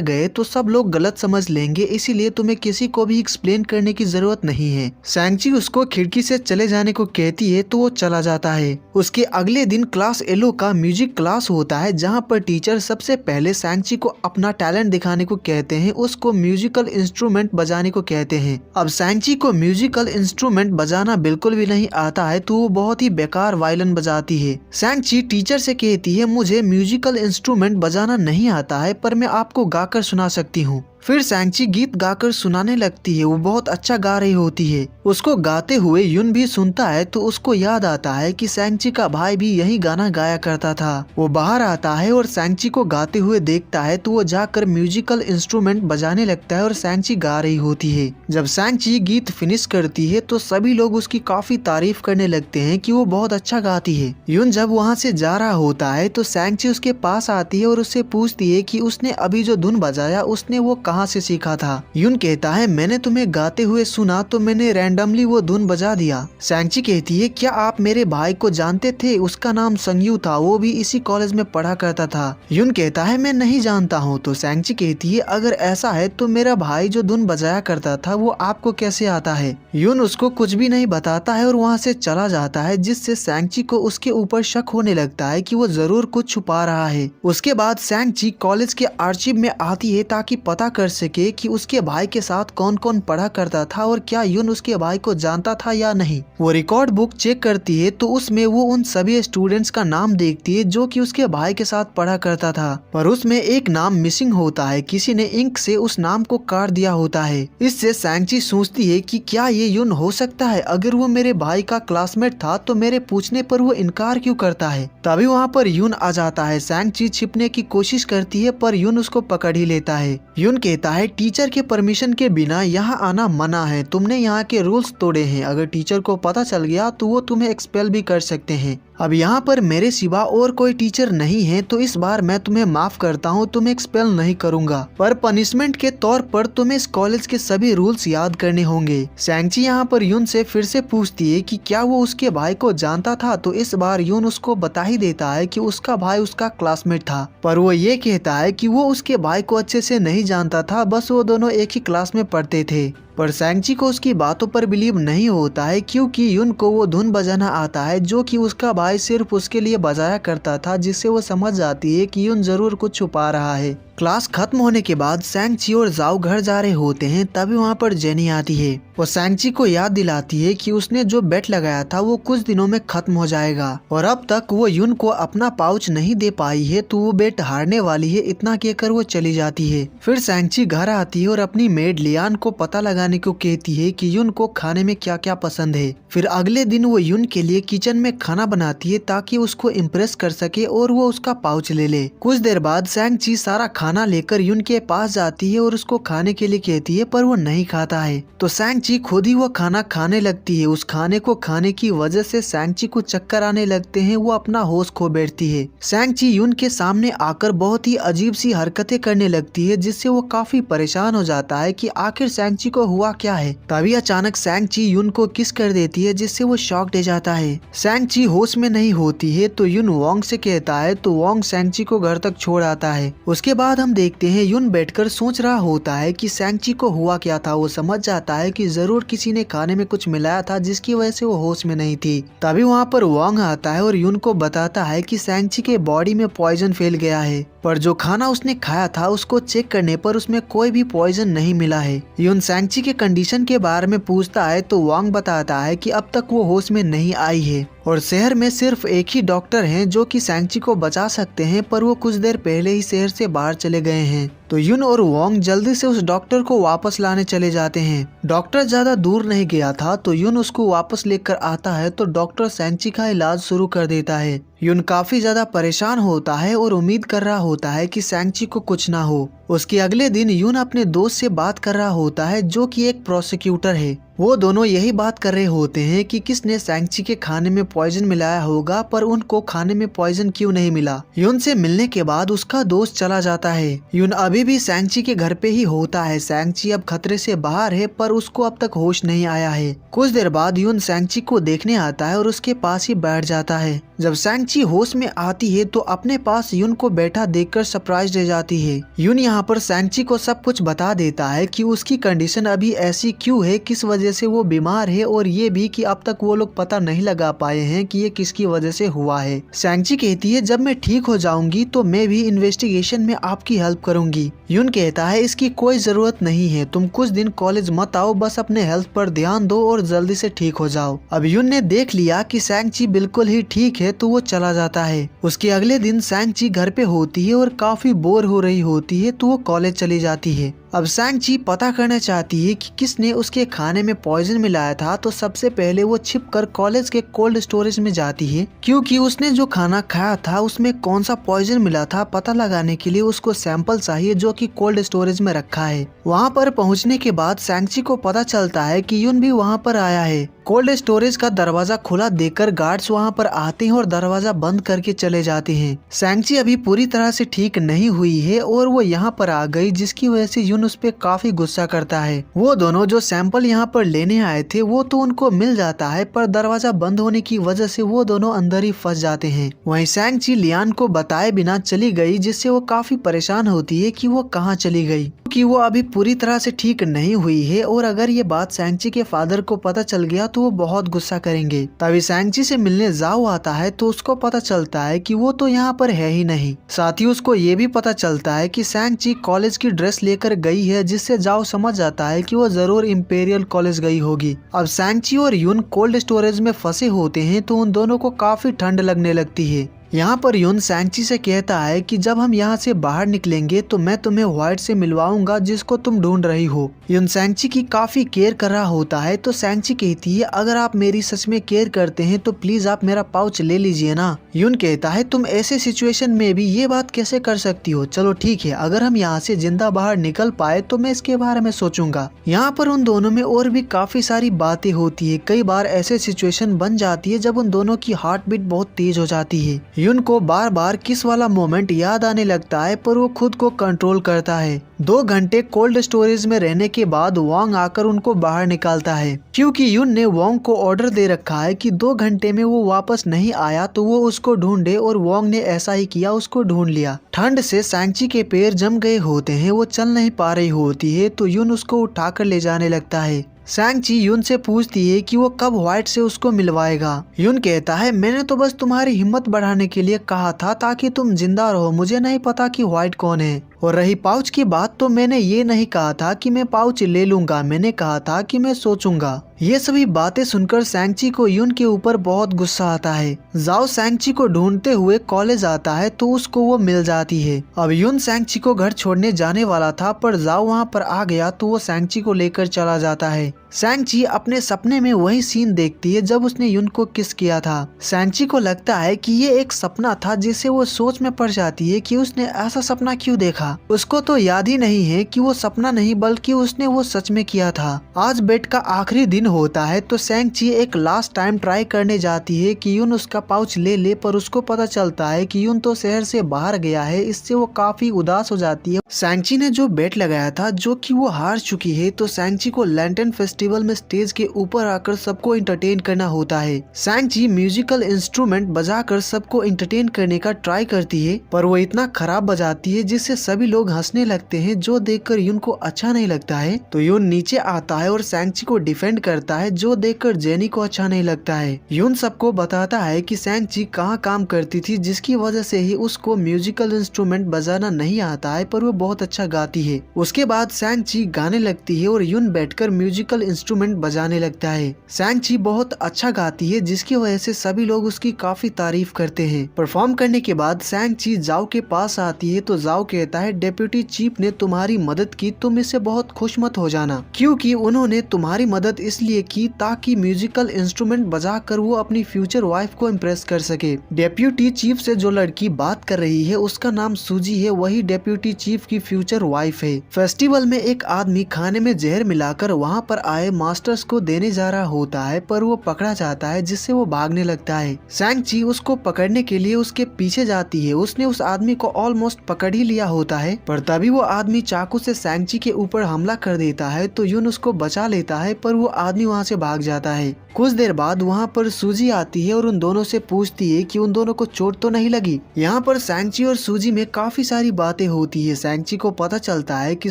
गए तो सब लोग गलत समझ लेंगे, इसीलिए तुम्हें किसी को भी एक्सप्लेन करने की जरूरत नहीं है। सैंगची उसको खिड़की से चले जाने को कहती है तो वो चला जाता है। उसके अगले दिन क्लास एलो का म्यूजिक क्लास होता है जहाँ पर टीचर सबसे पहले सैंगची को अपना टैलेंट दिखाने को कहते हैं, उसको म्यूजिकल इंस्ट्रूमेंट बजाने को कहते हैं। अब सैंगची को म्यूजिकल इंस्ट्रूमेंट बजाना बिल्कुल भी नहीं आता है तो वो बहुत ही बेकार वायलिन बजाती है। सैंगची टीचर से कहती है मुझे म्यूजिकल इंस्ट्रूमेंट बजाना नहीं आता है पर मैं आपको गाकर सुना सकती हूँ। फिर सैंगची गीत गाकर सुनाने लगती है। वो बहुत अच्छा गा रही होती है। उसको गाते हुए यून भी सुनता है तो उसको याद आता है कि सैंगची का भाई भी यही गाना गाया करता था। वो बाहर आता है और सैंगची को गाते हुए देखता है तो वो जाकर म्यूजिकल इंस्ट्रूमेंट बजाने लगता है और सैंगची गा रही होती है। जब सैंगची गीत फिनिश करती है तो सभी लोग उसकी काफी तारीफ करने लगते हैं कि वो बहुत अच्छा गाती है। यून जब वहाँ से जा रहा होता है तो सैंगची उसके पास आती है और उससे पूछती है कि उसने अभी जो धुन बजाया उसने वो कहाँ से सीखा था। यून कहता है मैंने तुम्हें गाते हुए सुना तो मैंने रैंडमली वो धुन बजा दिया। सैंगची कहती है क्या आप मेरे भाई को जानते थे, उसका नाम संगयू था, वो भी इसी कॉलेज में पढ़ा करता था। यून कहता है मैं नहीं जानता हूँ। तो सैंगची कहती है अगर ऐसा है तो मेरा भाई जो धुन बजाया करता था वो आपको कैसे आता है। यून उसको कुछ भी नहीं बताता है और वहाँ से चला जाता है जिससे सैंगची को उसके ऊपर शक होने लगता है कि वो जरूर कुछ छुपा रहा है। उसके बाद सैंगची कॉलेज के आर्चिव में आती है ताकि पता कर सके कि उसके भाई के साथ कौन कौन पढ़ा करता था और क्या यून उसके भाई को जानता था या नहीं। वो रिकॉर्ड बुक चेक करती है तो उसमें वो उन सभी स्टूडेंट्स का नाम देखती है जो कि उसके भाई के साथ पढ़ा करता था, पर उसमें एक नाम मिसिंग होता है। किसी ने इंक से उस नाम को काट दिया होता है। इससे सैंगची सोचती है कि क्या ये यून हो सकता है। अगर वो मेरे भाई का क्लासमेट था तो मेरे पूछने पर वो इनकार क्यों करता है। तभी वहाँ पर यून आ जाता है। सैंगची छिपने की कोशिश करती है पर यून उसको पकड़ ही लेता है। यून कहता है टीचर के परमिशन के बिना यहाँ आना मना है, तुमने यहाँ के रूल्स तोड़े हैं। अगर टीचर को पता चल गया तो वो तुम्हें एक्सपेल भी कर सकते हैं। अब यहाँ पर मेरे सिवा और कोई टीचर नहीं है तो इस बार मैं तुम्हें माफ करता हूँ, तुम्हें एक्सपेल नहीं करूँगा, पर पनिशमेंट के तौर पर तुम्हें इस कॉलेज के सभी रूल्स याद करने होंगे। सैंगची यहाँ पर यून से फिर से पूछती है कि क्या वो उसके भाई को जानता था। तो इस बार यून उसको बता ही देता है कि उसका भाई उसका क्लासमेट था, पर वो ये कहता है कि वो उसके भाई को अच्छे से नहीं जानता था, बस वो दोनों एक ही क्लास में पढ़ते थे। पर सैंगची को उसकी बातों पर बिलीव नहीं होता है क्योंकि यून को वो धुन बजाना आता है जो कि उसका भाई सिर्फ उसके लिए बजाया करता था, जिससे वो समझ जाती है कि यून जरूर कुछ छुपा रहा है। क्लास खत्म होने के बाद सैंगची और जाओ घर जा रहे होते हैं। तभी वहाँ पर जेनी आती है। वो सैंगची को याद दिलाती है कि उसने जो बेट लगाया था वो कुछ दिनों में खत्म हो जाएगा और अब तक वो यून को अपना पाउच नहीं दे पाई है तो वो बेट हारने वाली है। इतना कहकर वो चली जाती है। फिर सैंगची घर आती है और अपनी मेड लियान को पता लगाने को कहती है कि यून को खाने में क्या क्या पसंद है। फिर अगले दिन वो यून के लिए किचन में खाना बनाती है ताकि उसको इम्प्रेस कर सके और वो उसका पाउच ले ले। कुछ देर बाद सैंगची सारा खाना लेकर यून के पास जाती है और उसको खाने के लिए कहती है, पर वो नहीं खाता है। तो सैंगची खुद ही वो खाना खाने लगती है। उस खाने को खाने की वजह से सैंगची को चक्कर आने लगते हैं। वो अपना होश खो बैठती है। सैंगची यून के सामने आकर बहुत ही अजीब सी हरकतें करने लगती है जिससे वो काफी परेशान हो जाता है कि आखिर सैंगची को हुआ क्या है। तभी अचानक सैंगची यून को किस कर देती है जिससे वो शॉक्ड हो जाता है। सैंगची होश में नहीं होती है तो यून वोंग से कहता है तो वोंग सैंगची को घर तक छोड़ आता है। उसके बाद हम देखते हैं यून बैठकर सोच रहा होता है कि सैंगची को हुआ क्या था। वो समझ जाता है कि जरूर किसी ने खाने में कुछ मिलाया था जिसकी वजह से वो होश में नहीं थी। तभी वहाँ पर वोंग आता है और यून को बताता है कि सैंगची के बॉडी में पॉइजन फैल गया है, पर जो खाना उसने खाया था उसको चेक करने पर उसमें कोई भी पॉइजन नहीं मिला है। यून सैंगची के कंडीशन के बारे में पूछता है तो वांग बताता है कि अब तक वो होश में नहीं आई है और शहर में सिर्फ एक ही डॉक्टर हैं जो कि सैंची को बचा सकते हैं, पर वो कुछ देर पहले ही शहर से बाहर चले गए हैं। तो युन और वोंग जल्दी से उस डॉक्टर को वापस लाने चले जाते हैं। डॉक्टर ज्यादा दूर नहीं गया था, तो युन उसको वापस लेकर आता है तो डॉक्टर सैंची का इलाज शुरू कर देता है। युन काफी ज्यादा परेशान होता है और उम्मीद कर रहा होता है कि सैंची को कुछ ना हो। उसके अगले दिन युन अपने दोस्त से बात कर रहा होता है जो कि एक प्रोसिक्यूटर है। वो दोनों यही बात कर रहे होते हैं कि किसने सैंची के खाने में पॉइजन मिलाया होगा, पर उनको खाने में पॉइजन क्यों नहीं मिला। युन से मिलने के बाद उसका दोस्त चला जाता है। युन अभी भी सैंची के घर पे ही होता है। सैंची अब खतरे से बाहर है, पर उसको अब तक होश नहीं आया है। कुछ देर बाद युन सैंची को देखने आता है और उसके पास ही बैठ जाता है। जब सैंची होश में आती है तो अपने पास युन को बैठा देखकर सरप्राइज रह जाती है। युन यहाँ पर सैंची को सब कुछ बता देता है कि उसकी कंडीशन अभी ऐसी क्यों है, किस वजह से वो बीमार है, और ये भी कि अब तक वो लोग पता नहीं लगा पाए हैं कि ये किसकी वजह से हुआ है। सैंची कहती है जब मैं ठीक हो जाऊंगी तो मैं भी इन्वेस्टिगेशन में आपकी हेल्प करूंगी। युन कहता है इसकी कोई जरूरत नहीं है, तुम कुछ दिन कॉलेज मत आओ, बस अपने हेल्थ पर ध्यान दो और जल्दी से ठीक हो जाओ। अब युन ने देख लिया कि सैंची बिल्कुल ही ठीक है तो वो चला जाता है। उसके अगले दिन सैंची घर पे होती है और काफी बोर हो रही होती है तो वो कॉलेज चली जाती है। अब सैंची पता करना चाहती है कि किसने उसके खाने में पॉइजन मिलाया था, तो सबसे पहले वो छिपकर कॉलेज के कोल्ड स्टोरेज में जाती है, क्योंकि उसने जो खाना खाया था उसमें कौन सा पॉइजन मिला था पता लगाने के लिए उसको सैंपल चाहिए जो कि कोल्ड स्टोरेज में रखा है। वहाँ पर पहुँचने के बाद सैंची को पता चलता है कि युन भी वहाँ पर आया है। कोल्ड स्टोरेज का दरवाजा खुला देखकर गार्ड्स वहाँ पर आते हैं और दरवाजा बंद करके चले जाते हैं। सैंची अभी पूरी तरह से ठीक नहीं हुई है और वो यहाँ पर आ गई, जिसकी वजह से युन उस पे काफी गुस्सा करता है। वो दोनों जो सैंपल यहाँ पर लेने आए थे वो तो उनको मिल जाता है, पर दरवाजा बंद होने की वजह से वो दोनों अंदर ही फंस जाते हैं। वहीं सैंची लियान को बताए बिना चली गई, जिससे वो काफी परेशान होती है कि वो कहाँ चली गई, क्योंकि वो अभी पूरी तरह से ठीक नहीं हुई है और अगर ये बात सैंची के फादर को पता चल गया तो वो बहुत गुस्सा करेंगे। तभी सैंची से मिलने जाओ आता है तो उसको पता चलता है कि वो तो यहाँ पर है ही नहीं। साथ ही उसको ये भी पता चलता है कि सैंची कॉलेज की ड्रेस लेकर गई है, जिससे जाओ समझ जाता है कि वो जरूर इंपेरियल कॉलेज गई होगी। अब सैंची और युन कोल्ड स्टोरेज में फंसे होते हैं तो उन दोनों को काफी ठंड लगने लगती है। यहाँ पर युन सैंची से कहता है कि जब हम यहाँ से बाहर निकलेंगे तो मैं तुम्हें व्हाइट से मिलवाऊंगा जिसको तुम ढूंढ रही हो। युन सैंची की काफी केयर कर रहा होता है तो सैंची कहती है अगर आप मेरी सच में केयर करते हैं तो प्लीज आप मेरा पाउच ले लीजिए ना। युन कहता है तुम ऐसे सिचुएशन में भी ये बात कैसे कर सकती हो, चलो ठीक है, अगर हम यहाँ से जिंदा बाहर निकल पाए तो मैं इसके बारे में सोचूंगा। यहाँ पर उन दोनों में और भी काफी सारी बातें होती है। कई बार ऐसे सिचुएशन बन जाती है जब उन दोनों की हार्ट बीट बहुत तेज हो जाती है। युन को बार बार किस वाला मोमेंट याद आने लगता है, पर वो खुद को कंट्रोल करता है। 2 घंटे कोल्ड स्टोरेज में रहने के बाद वोंग आकर उनको बाहर निकालता है, क्योंकि युन ने वोंग को ऑर्डर दे रखा है कि 2 घंटे में वो वापस नहीं आया तो वो उसको ढूंढे, और वोंग ने ऐसा ही किया, उसको ढूंढ लिया। ठंड से सैंची के पैर जम गए होते हैं, वो चल नहीं पा रही होती है तो युन उसको उठाकर ले जाने लगता है। सैंची युन से पूछती है कि वो कब व्हाइट से उसको मिलवाएगा। युन कहता है मैंने तो बस तुम्हारी हिम्मत बढ़ाने के लिए कहा था ताकि तुम जिंदा रहो, मुझे नहीं पता कि व्हाइट कौन है। और रही पाउच की बात तो मैंने ये नहीं कहा था कि मैं पाउच ले लूंगा, मैंने कहा था कि मैं सोचूंगा। ये सभी बातें सुनकर सैंची को युन के ऊपर बहुत गुस्सा आता है। जाओ सैंची को ढूंढते हुए कॉलेज आता है तो उसको वो मिल जाती है। अब युन सैंची को घर छोड़ने जाने वाला था, पर जाओ वहाँ पर आ गया तो वो सैंची को लेकर चला जाता है। सैंची अपने सपने में वही सीन देखती है जब उसने युन को किस किया था। सैंची को लगता है कि ये एक सपना था, जिससे वो सोच में पड़ जाती है कि उसने ऐसा सपना क्यों देखा। उसको तो याद ही नहीं है कि वो सपना नहीं बल्कि उसने वो सच में किया था। आज बेट का आखिरी दिन होता है तो सैंची एक लास्ट टाइम ट्राई करने जाती है कि युन उसका पाउच ले ले, पर उसको पता चलता है कि युन तो शहर से बाहर गया है। इससे वो काफी उदास हो जाती है। सैंची ने जो बेट लगाया था जो कि वो हार चुकी है, तो सैंची को लैंटर्न फेस्टिवल में स्टेज के ऊपर आकर सबको एंटरटेन करना होता है। सैंची म्यूजिकल इंस्ट्रूमेंट बजाकर सबको एंटरटेन करने का ट्राई करती है, पर वो इतना खराब बजाती है जिससे सभी लोग हंसने लगते हैं, जो देखकर युन को अच्छा नहीं लगता है। तो युन नीचे आता है और सैंची को डिफेंड करता है, जो देखकर जेनी को अच्छा नहीं लगता है। युन सबको बताता है कि सैंची कहाँ काम करती थी, जिसकी वजह से ही उसको म्यूजिकल इंस्ट्रूमेंट बजाना नहीं आता है, पर वो बहुत अच्छा गाती है। उसके बाद सैंची गाने लगती है और युन बैठकर म्यूजिकल इंस्ट्रूमेंट बजाने लगता है। सैंग-ची बहुत अच्छा गाती है जिसकी वजह से सभी लोग उसकी काफी तारीफ करते हैं। परफॉर्म करने के बाद सैंग-ची जाओ के पास आती है तो जाओ कहता है डेप्यूटी चीफ ने तुम्हारी मदद की, तुम इससे बहुत खुश मत हो जाना, क्योंकि उन्होंने तुम्हारी मदद इसलिए की ताकि म्यूजिकल इंस्ट्रूमेंट बजाकर वो अपनी फ्यूचर वाइफ को इम्प्रेस कर सके। डेप्यूटी चीफ से जो लड़की बात कर रही है उसका नाम सूजी है, वही डेप्यूटी चीफ की फ्यूचर वाइफ है। फेस्टिवल में एक आदमी खाने में जहर मिलाकर वहाँ पर आए मास्टर्स को देने जा रहा होता है, पर वो पकड़ा जाता है जिससे वो भागने लगता है। सैंग-ची उसको पकड़ने के लिए उसके पीछे जाती है। उसने उस आदमी को ऑलमोस्ट पकड़ ही लिया होता है, पर तभी वो आदमी चाकू से सैंग-ची के ऊपर हमला कर देता है तो यून उसको बचा लेता है, पर वो आदमी वहाँ से भाग जाता है। कुछ देर बाद वहाँ पर सूजी आती है और उन दोनों से पूछती है कि उन दोनों को चोट तो नहीं लगी। यहाँ पर सैंग-ची और सूजी में काफी सारी बातें होती है। सैंग-ची को पता चलता है कि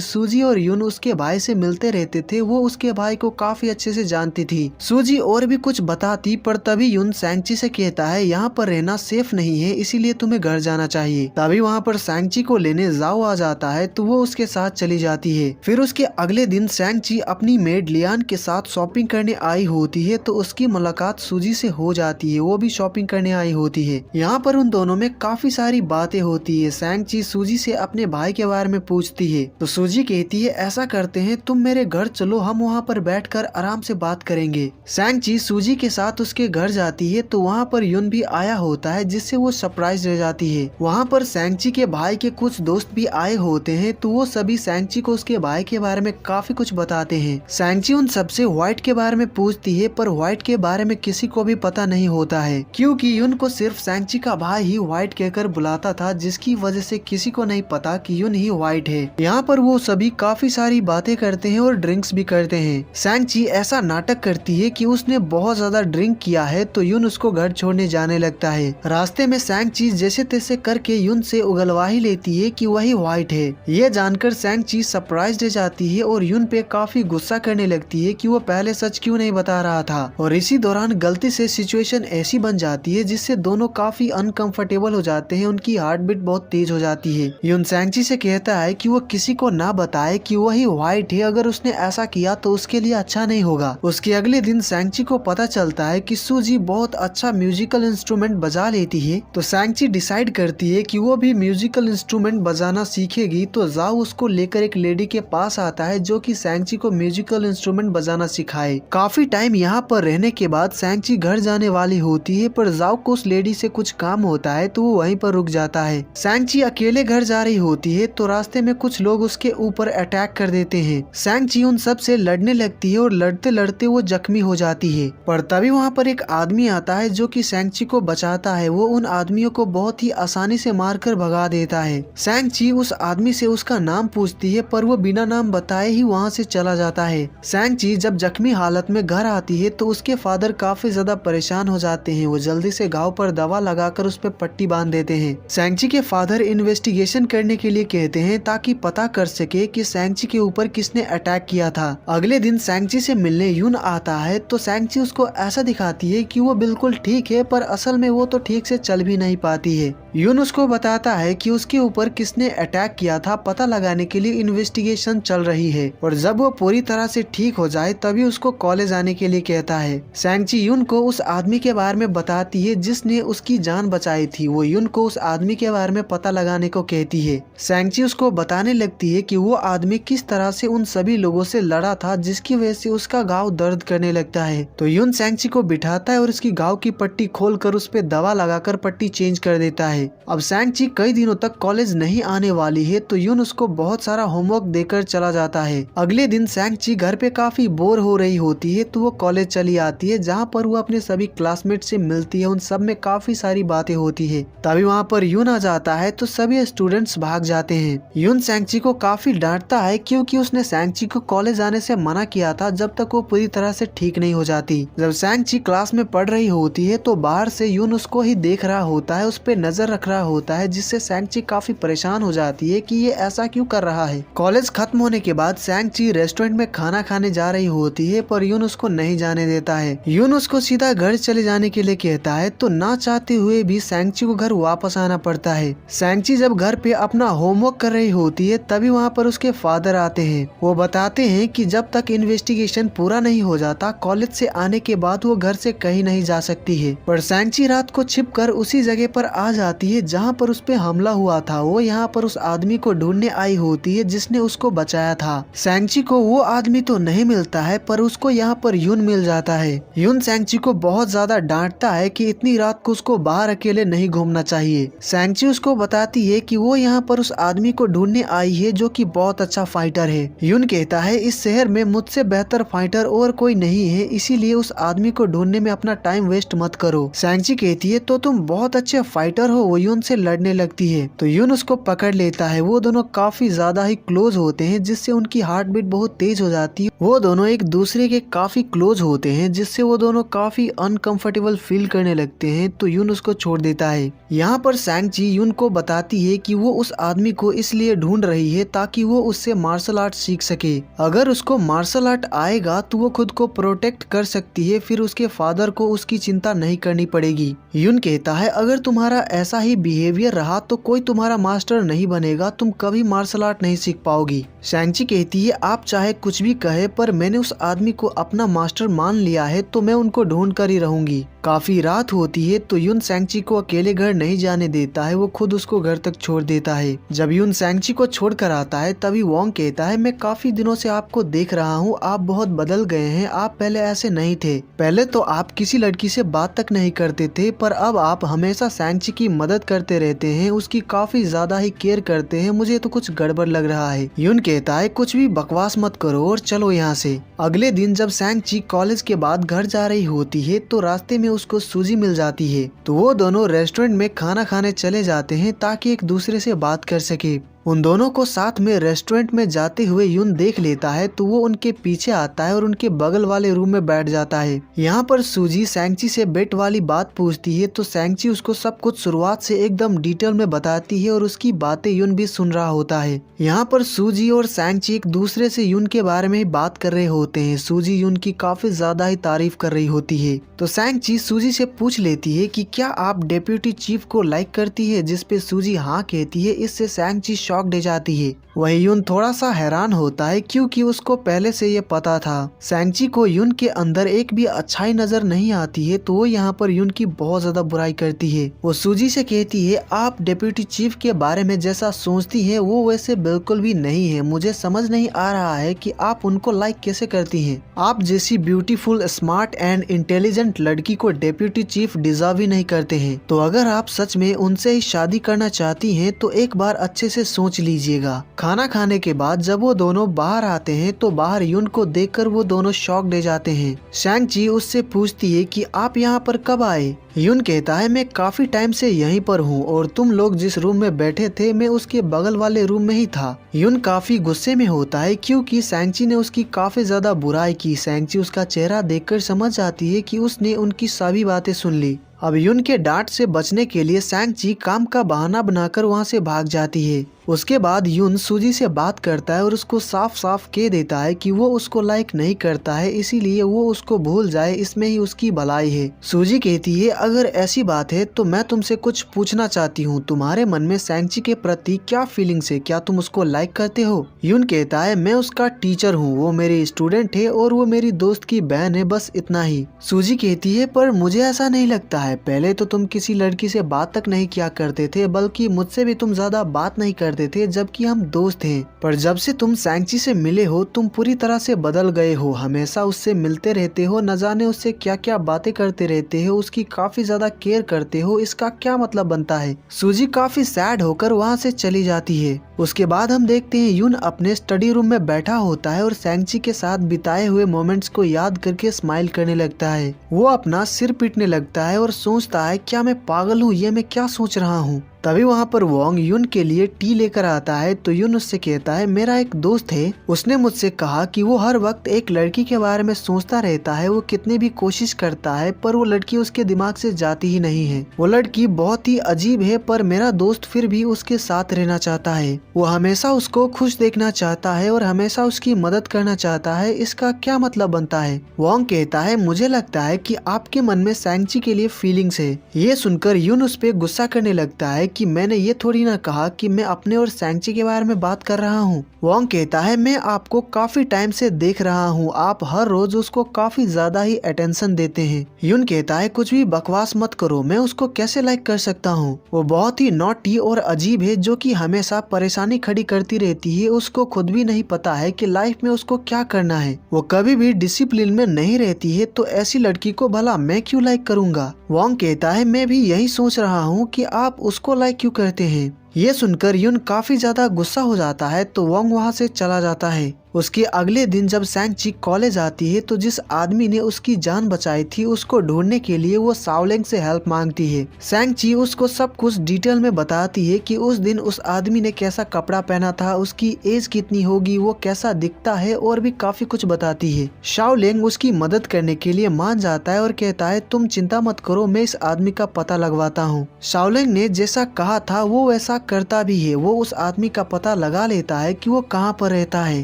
सूजी और यून उसके भाई से मिलते रहते थे, वो उसके भाई को काफी अच्छे से जानती थी। सूजी और भी कुछ बताती, पर तभी यून सैंग-ची से कहता है यहाँ पर रहना सेफ नहीं है, इसीलिए तुम्हें घर जाना चाहिए। तभी वहाँ पर सैंग-ची को लेने जाओ आ जाता है तो वो उसके साथ चली जाती है। फिर उसके अगले दिन सैंग-ची अपनी मेड लियान के साथ शॉपिंग करने आई होती है तो उसकी मुलाकात सूजी से हो जाती है, वो भी शॉपिंग करने आई होती है। यहाँ पर उन दोनों में काफी सारी बातें होती है। सैंग-ची सूजी से अपने भाई के बारे में पूछती है तो सूजी कहती है ऐसा करते हैं, तुम मेरे घर चलो, हम वहाँ पर बैठकर आराम से बात करेंगे। सैंग-ची सूजी के साथ उसके घर जाती है तो वहाँ पर यून भी आया होता है जिससे वो सरप्राइज रह जाती है। वहाँ पर सैंग-ची के भाई के कुछ दोस्त भी आए होते हैं तो वो सभी सैंग-ची को उसके भाई के बारे में काफी कुछ बताते हैं। सैंग-ची उन सबसे व्हाइट के बारे में पूछती है, पर व्हाइट के बारे में किसी को भी पता नहीं होता है, क्योंकि यून को सिर्फ सैंग-ची का भाई ही व्हाइट कहकर बुलाता था, जिसकी वजह से किसी को नहीं पता कि यून ही व्हाइट है। यहाँ पर वो सभी काफी सारी बातें करते हैं और ड्रिंक्स भी करते हैं। सैंग-ची ऐसा नाटक करती है कि उसने बहुत ज्यादा ड्रिंक किया है तो यून उसको घर छोड़ने जाने लगता है। रास्ते में सैंग-ची जैसे तैसे करके यून से उगलवा ही लेती है कि वही व्हाइट है। ये जानकर सैंग-ची सरप्राइज रह जाती है और यून पे काफी गुस्सा करने लगती है कि वो पहले सच क्यों नहीं बता रहा था। और इसी दौरान गलती से सिचुएशन ऐसी बन जाती है जिससे दोनों काफी अनकंफर्टेबल हो जाते हैं, उनकी हार्ट बीट बहुत तेज हो जाती है। यून सैंग-ची से कहता है कि वो किसी को ना बताए कि वही व्हाइट है, अगर उसने ऐसा किया तो उसके लिए अच्छा नहीं होगा। उसके अगले दिन सैंग-ची को पता चलता है कि सूजी बहुत अच्छा म्यूजिकल इंस्ट्रूमेंट बजा लेती है, तो सैंग-ची डिसाइड करती है कि वो भी म्यूजिकल इंस्ट्रूमेंट बजाना सीखेगी। तो जाओ उसको लेकर एक लेडी के पास आता है जो कि सैंग-ची को म्यूजिकल इंस्ट्रूमेंट बजाना सिखाए। काफी टाइम यहाँ पर रहने के बाद सैंग-ची घर जाने वाली होती है, पर जाओ को उस लेडी से कुछ काम होता है तो वो वहीं पर रुक जाता है। सैंग-ची अकेले घर जा रही होती है तो रास्ते में कुछ लोग उसके ऊपर अटैक कर देते हैं। सैंग-ची उन सब से लड़ने लगती है और लड़ते लड़ते वो जख्मी हो जाती है, पर तभी वहाँ पर एक आदमी आता है जो कि सैंग-ची को बचाता है। वो उन आदमियों को बहुत ही आसानी से मारकर भगा देता है। सैंग-ची उस आदमी से उसका नाम पूछती है, पर वो बिना नाम बताए ही वहाँ से चला जाता है। सैंग-ची जब जख्मी हालत में घर आती है तो उसके फादर काफी ज्यादा परेशान हो जाते हैं। वो जल्दी से घाव पर दवा लगाकर उस पर पट्टी बांध देते हैं। सैंग-ची के फादर इन्वेस्टिगेशन करने के लिए कहते हैं ताकि पता कर सके कि सैंग-ची के ऊपर किसने अटैक किया था। अगले दिन सैंग-ची से मिलने यून आता है तो सैंग-ची उसको ऐसा दिखाती है कि वो बिल्कुल ठीक है, पर असल में वो तो ठीक से चल भी नहीं पाती है। यून उसको बताता है कि उसके ऊपर किसने अटैक किया था, पता लगाने के लिए इन्वेस्टिगेशन चल रही है, और जब वो पूरी तरह से ठीक हो जाए तभी उसको कॉलेज आने के लिए कहता है। सैंग-ची यून को उस आदमी के बारे में बताती है जिसने उसकी जान बचाई थी। वो यून को उस आदमी के बारे में पता लगाने को कहती है। सैंग-ची उसको बताने लगती है कि वो आदमी किस तरह से उन सभी लोगों से लड़ा था जिसकी वजह से उसका घाव दर्द करने लगता है। तो यून सैंग-ची को बिठाता है और उसकी घाव की पट्टी खोलकर उस पे दवा लगाकर पट्टी चेंज कर देता है। अब सैंग-ची कई दिनों तक कॉलेज नहीं आने वाली है तो यून उसको बहुत सारा होमवर्क देकर चला जाता है। अगले दिन सैंग-ची घर पे काफी बोर हो रही होती है तो वो कॉलेज चली आती है, जहाँ पर वो अपने सभी क्लासमेट से मिलती है। उन सब में काफी सारी बातें होती है। तभी वहाँ पर यून आ जाता है तो सभी स्टूडेंट्स भाग जाते हैं। यून सैंग-ची को काफी डांटता है क्योंकि उसने सैंग-ची को कॉलेज आने से मना किया था जब तक वो पूरी तरह से ठीक नहीं हो जाती। जब सैंग-ची क्लास में पढ़ रही होती है तो बाहर से यून उसको ही देख रहा होता है, उस पे नजर रख रहा होता है, जिससे सैंगची काफी परेशान हो जाती है कि ये ऐसा क्यों कर रहा है। कॉलेज खत्म होने के बाद सैंगची रेस्टोरेंट में खाना खाने जा रही होती है, पर यून उसको नहीं जाने देता है। यून उसको सीधा घर चले जाने के लिए कहता है, तो ना चाहते हुए भी सैंगची को घर वापस आना पड़ता है। सैंगची जब घर पे अपना होमवर्क कर रही होती है तभी वहाँ पर उसके फादर आते हैं। वो बताते हैं कि जब तक इन्वेस्टिगेशन पूरा नहीं हो जाता, कॉलेज से आने के बाद वो घर से कहीं नहीं जा सकती है। पर सैंगची रात को छिपकर उसी जगह पर आ जाती है जहाँ पर उस पे हमला हुआ था। वो यहाँ पर उस आदमी को ढूंढने आई होती है जिसने उसको बचाया था। सैंगची को वो आदमी तो नहीं मिलता है, पर उसको यहाँ पर यून मिल जाता है। यून सैंगची को बहुत ज्यादा डांटता है कि इतनी रात को उसको बाहर अकेले नहीं घूमना चाहिए। सैंगची उसको बताती है कि वो यहाँ पर उस आदमी को ढूंढने आई है जो कि बहुत अच्छा फाइटर है। यून कहता है, इस शहर में मुझसे बेहतर फाइटर और कोई नहीं है, इसीलिए उस आदमी को ढूंढने में अपना टाइम वेस्ट मत करो। सैंगची कहती है, तो तुम बहुत अच्छे फाइटर हो। वो यून से लड़ने लगती है तो यून उसको पकड़ लेता है। वो दोनों काफी ज्यादा ही क्लोज होते हैं, जिससे उनकी हार्ट बीट बहुत तेज हो जाती है। वो दोनों एक दूसरे के काफी क्लोज होते हैं, जिससे वो दोनों काफी अनकंफर्टेबल फील करने लगते हैं। तो यून उसको छोड़ देता है। यहाँ पर सैंगची यून को बताती है कि वो उस आदमी को इसलिए ढूंढ रही है ताकि वो उससे मार्शल आर्ट सीख सके। अगर उसको मार्शल आर्ट आएगा तो वो खुद को प्रोटेक्ट कर सकती है, फिर उसके फादर को उसकी चिंता नहीं करनी पड़ेगी। यून कहता है, अगर तुम्हारा ऐसा ही बिहेवियर रहा तो कोई तुम्हारा मास्टर नहीं बनेगा, तुम कभी मार्शल आर्ट नहीं सीख पाओगी। सैंगची कहती है, आप चाहे कुछ भी कहे, पर मैंने उस आदमी को अपना मास्टर मान लिया है, तो मैं उनको ढूंढ कर ही रहूंगी। काफी रात होती है तो यून सैंगची को अकेले घर नहीं जाने देता है। वो खुद उसको घर तक छोड़ देता है। जब यून सैंगची को छोड़ कर आता है तभी वोंग कहता है, मैं काफी दिनों से आपको देख रहा हूँ, आप बहुत बदल गए हैं। आप पहले ऐसे नहीं थे। पहले तो आप किसी लड़की से बात तक नहीं करते थे, पर अब आप हमेशा सैंगची की मदद करते रहते हैं, उसकी काफी ज्यादा ही केयर करते हैं। मुझे तो कुछ गड़बड़ लग रहा है। यून कहता है, कुछ भी बकवास मत करो और चलो यहाँ से। अगले दिन जब सैंगची कॉलेज के बाद घर जा रही होती है तो रास्ते में उसको सूजी मिल जाती है। तो वो दोनों रेस्टोरेंट में खाना खाने चले जाते हैं ताकि एक दूसरे से बात कर सके। उन दोनों को साथ में रेस्टोरेंट में जाते हुए यून देख लेता है तो वो उनके पीछे आता है और उनके बगल वाले रूम में बैठ जाता है। यहाँ पर सूजी सैंगची से बेट वाली बात पूछती है तो सैंगची उसको सब कुछ शुरुआत से एकदम डिटेल में बताती है और उसकी बातें यून भी सुन रहा होता है। यहाँ पर सूजी और सैंगची एक दूसरे से यून के बारे में ही बात कर रहे होते हैं। सूजी यून की काफी ज्यादा ही तारीफ कर रही होती है। तो सैंगची सूजी से पूछ लेती है कि क्या आप डेप्यूटी चीफ को लाइक करती है, जिसपे सूजी हाँ कहती है। इससे सैंगची शॉक दे जाती है। वही यून थोड़ा सा हैरान होता है क्योंकि उसको पहले से ये पता था। सैंगची को यून के अंदर एक भी अच्छाई नजर नहीं आती है, तो वो यहाँ पर यून की बहुत ज्यादा बुराई करती है। वो सूजी से कहती है, आप डेप्यूटी चीफ के बारे में जैसा सोचती है वो वैसे बिल्कुल भी नहीं है। मुझे समझ नहीं आ रहा है कि आप उनको लाइक कैसे करती हैं। आप जैसी ब्यूटीफुल, स्मार्ट एंड इंटेलिजेंट लड़की को डेप्यूटी चीफ डिजर्व ही नहीं करते हैं। तो अगर आप सच में उनसे ही शादी करना चाहती हैं तो एक बार अच्छे से सोच लीजिएगा। खाना खाने के बाद जब वो दोनों बाहर आते हैं तो बाहर यून को देखकर वो दोनों शॉक दे जाते हैं। सैंगची उससे पूछती है कि आप यहाँ पर कब आए। यून कहता है, मैं काफी टाइम से यहीं पर हूँ और तुम लोग जिस रूम में बैठे थे मैं उसके बगल वाले रूम में ही था। यून काफी गुस्से में होता है क्योंकि सैंगची ने उसकी काफी ज्यादा बुराई की। सैंगची उसका चेहरा देखकर समझ जाती है कि उसने उनकी सभी बातें सुन ली। अब यून के डांट से बचने के लिए सैंगची काम का बहाना बनाकर वहाँ से भाग जाती है। उसके बाद यून सूजी से बात करता है और उसको साफ साफ कह देता है कि वो उसको लाइक नहीं करता है, इसीलिए वो उसको भूल जाए, इसमें ही उसकी भलाई है। सूजी कहती है, अगर ऐसी बात है तो मैं तुमसे कुछ पूछना चाहती हूँ, तुम्हारे मन में सैंगची के प्रति क्या फीलिंग्स है, क्या तुम उसको लाइक करते हो। यून कहता है, मैं उसका टीचर हूँ, वो मेरी स्टूडेंट है और वो मेरी दोस्त की बहन है, बस इतना ही। सूजी कहती है, पर मुझे ऐसा नहीं लगता है, पहले तो तुम किसी लड़की से बात तक नहीं किया करते थे, बल्कि मुझसे भी तुम ज्यादा बात नहीं करते थे जबकि हम दोस्त हैं। पर जब से तुम सैंगची से मिले हो तुम पूरी तरह से बदल गए हो, हमेशा उससे मिलते रहते हो, न जाने उससे क्या क्या बातें करते रहते हो, उसकी काफी ज्यादा केयर करते हो, इसका क्या मतलब बनता है। सूजी काफी सैड होकर वहाँ से चली जाती है। उसके बाद हम देखते हैं यून अपने स्टडी रूम में बैठा होता है और सैंगची के साथ बिताए हुए मोमेंट्स को याद करके स्माइल करने लगता है। वो अपना सिर पीटने लगता है और सोचता है, क्या मैं पागल हूँ, ये मैं क्या सोच रहा हूँ। तभी वहाँ पर वोंग युन के लिए टी लेकर आता है तो युन उससे कहता है मेरा एक दोस्त है, उसने मुझसे कहा कि वो हर वक्त एक लड़की के बारे में सोचता रहता है, वो कितनी भी कोशिश करता है पर वो लड़की उसके दिमाग से जाती ही नहीं है। वो लड़की बहुत ही अजीब है पर मेरा दोस्त फिर भी उसके साथ रहना चाहता है। वो हमेशा उसको खुश देखना चाहता है और हमेशा उसकी मदद करना चाहता है। इसका क्या मतलब बनता है? वोंग कहता है मुझे लगता है कि आपके मन में सैंगची के लिए फीलिंग्स है। ये सुनकर युन उस पे गुस्सा करने लगता है कि मैंने ये थोड़ी ना कहा कि मैं अपने और सैंगची के बारे में बात कर रहा हूँ। वोंग कहता है मैं आपको काफी टाइम से देख रहा हूँ, आप हर रोज उसको काफी ज्यादा ही अटेंशन देते हैं। युन कहता है कुछ भी बकवास मत करो, मैं उसको कैसे लाइक कर सकता हूँ? वो बहुत ही नॉटी और अजीब है जो कि हमेशा परेशानी खड़ी करती रहती है। उसको खुद भी नहीं पता है कि लाइफ में उसको क्या करना है। वो कभी भी डिसिप्लिन में नहीं रहती है तो ऐसी लड़की को भला मैं क्यों लाइक करूँगा? वोंग कहता है मैं भी यही सोच रहा हूँ कि आप उसको लाइक क्यों करते हैं। ये सुनकर युन काफी ज्यादा गुस्सा हो जाता है तो वोंग वहाँ से चला जाता है। उसके अगले दिन जब सैंगची कॉलेज आती है तो जिस आदमी ने उसकी जान बचाई थी उसको ढूंढने के लिए वो शाओलिंग से हेल्प मांगती है। सैंगची उसको सब कुछ डिटेल में बताती है कि उस दिन उस आदमी ने कैसा कपड़ा पहना था, उसकी एज कितनी होगी, वो कैसा दिखता है और भी काफी कुछ बताती है। शाओलिंग उसकी मदद करने के लिए मान जाता है और कहता है तुम चिंता मत करो, मैं इस आदमी का पता लगवाता हूँ। शाओलिंग ने जैसा कहा था वो वैसा करता भी है। वो उस आदमी का पता लगा लेता है कि वो कहाँ पर रहता है।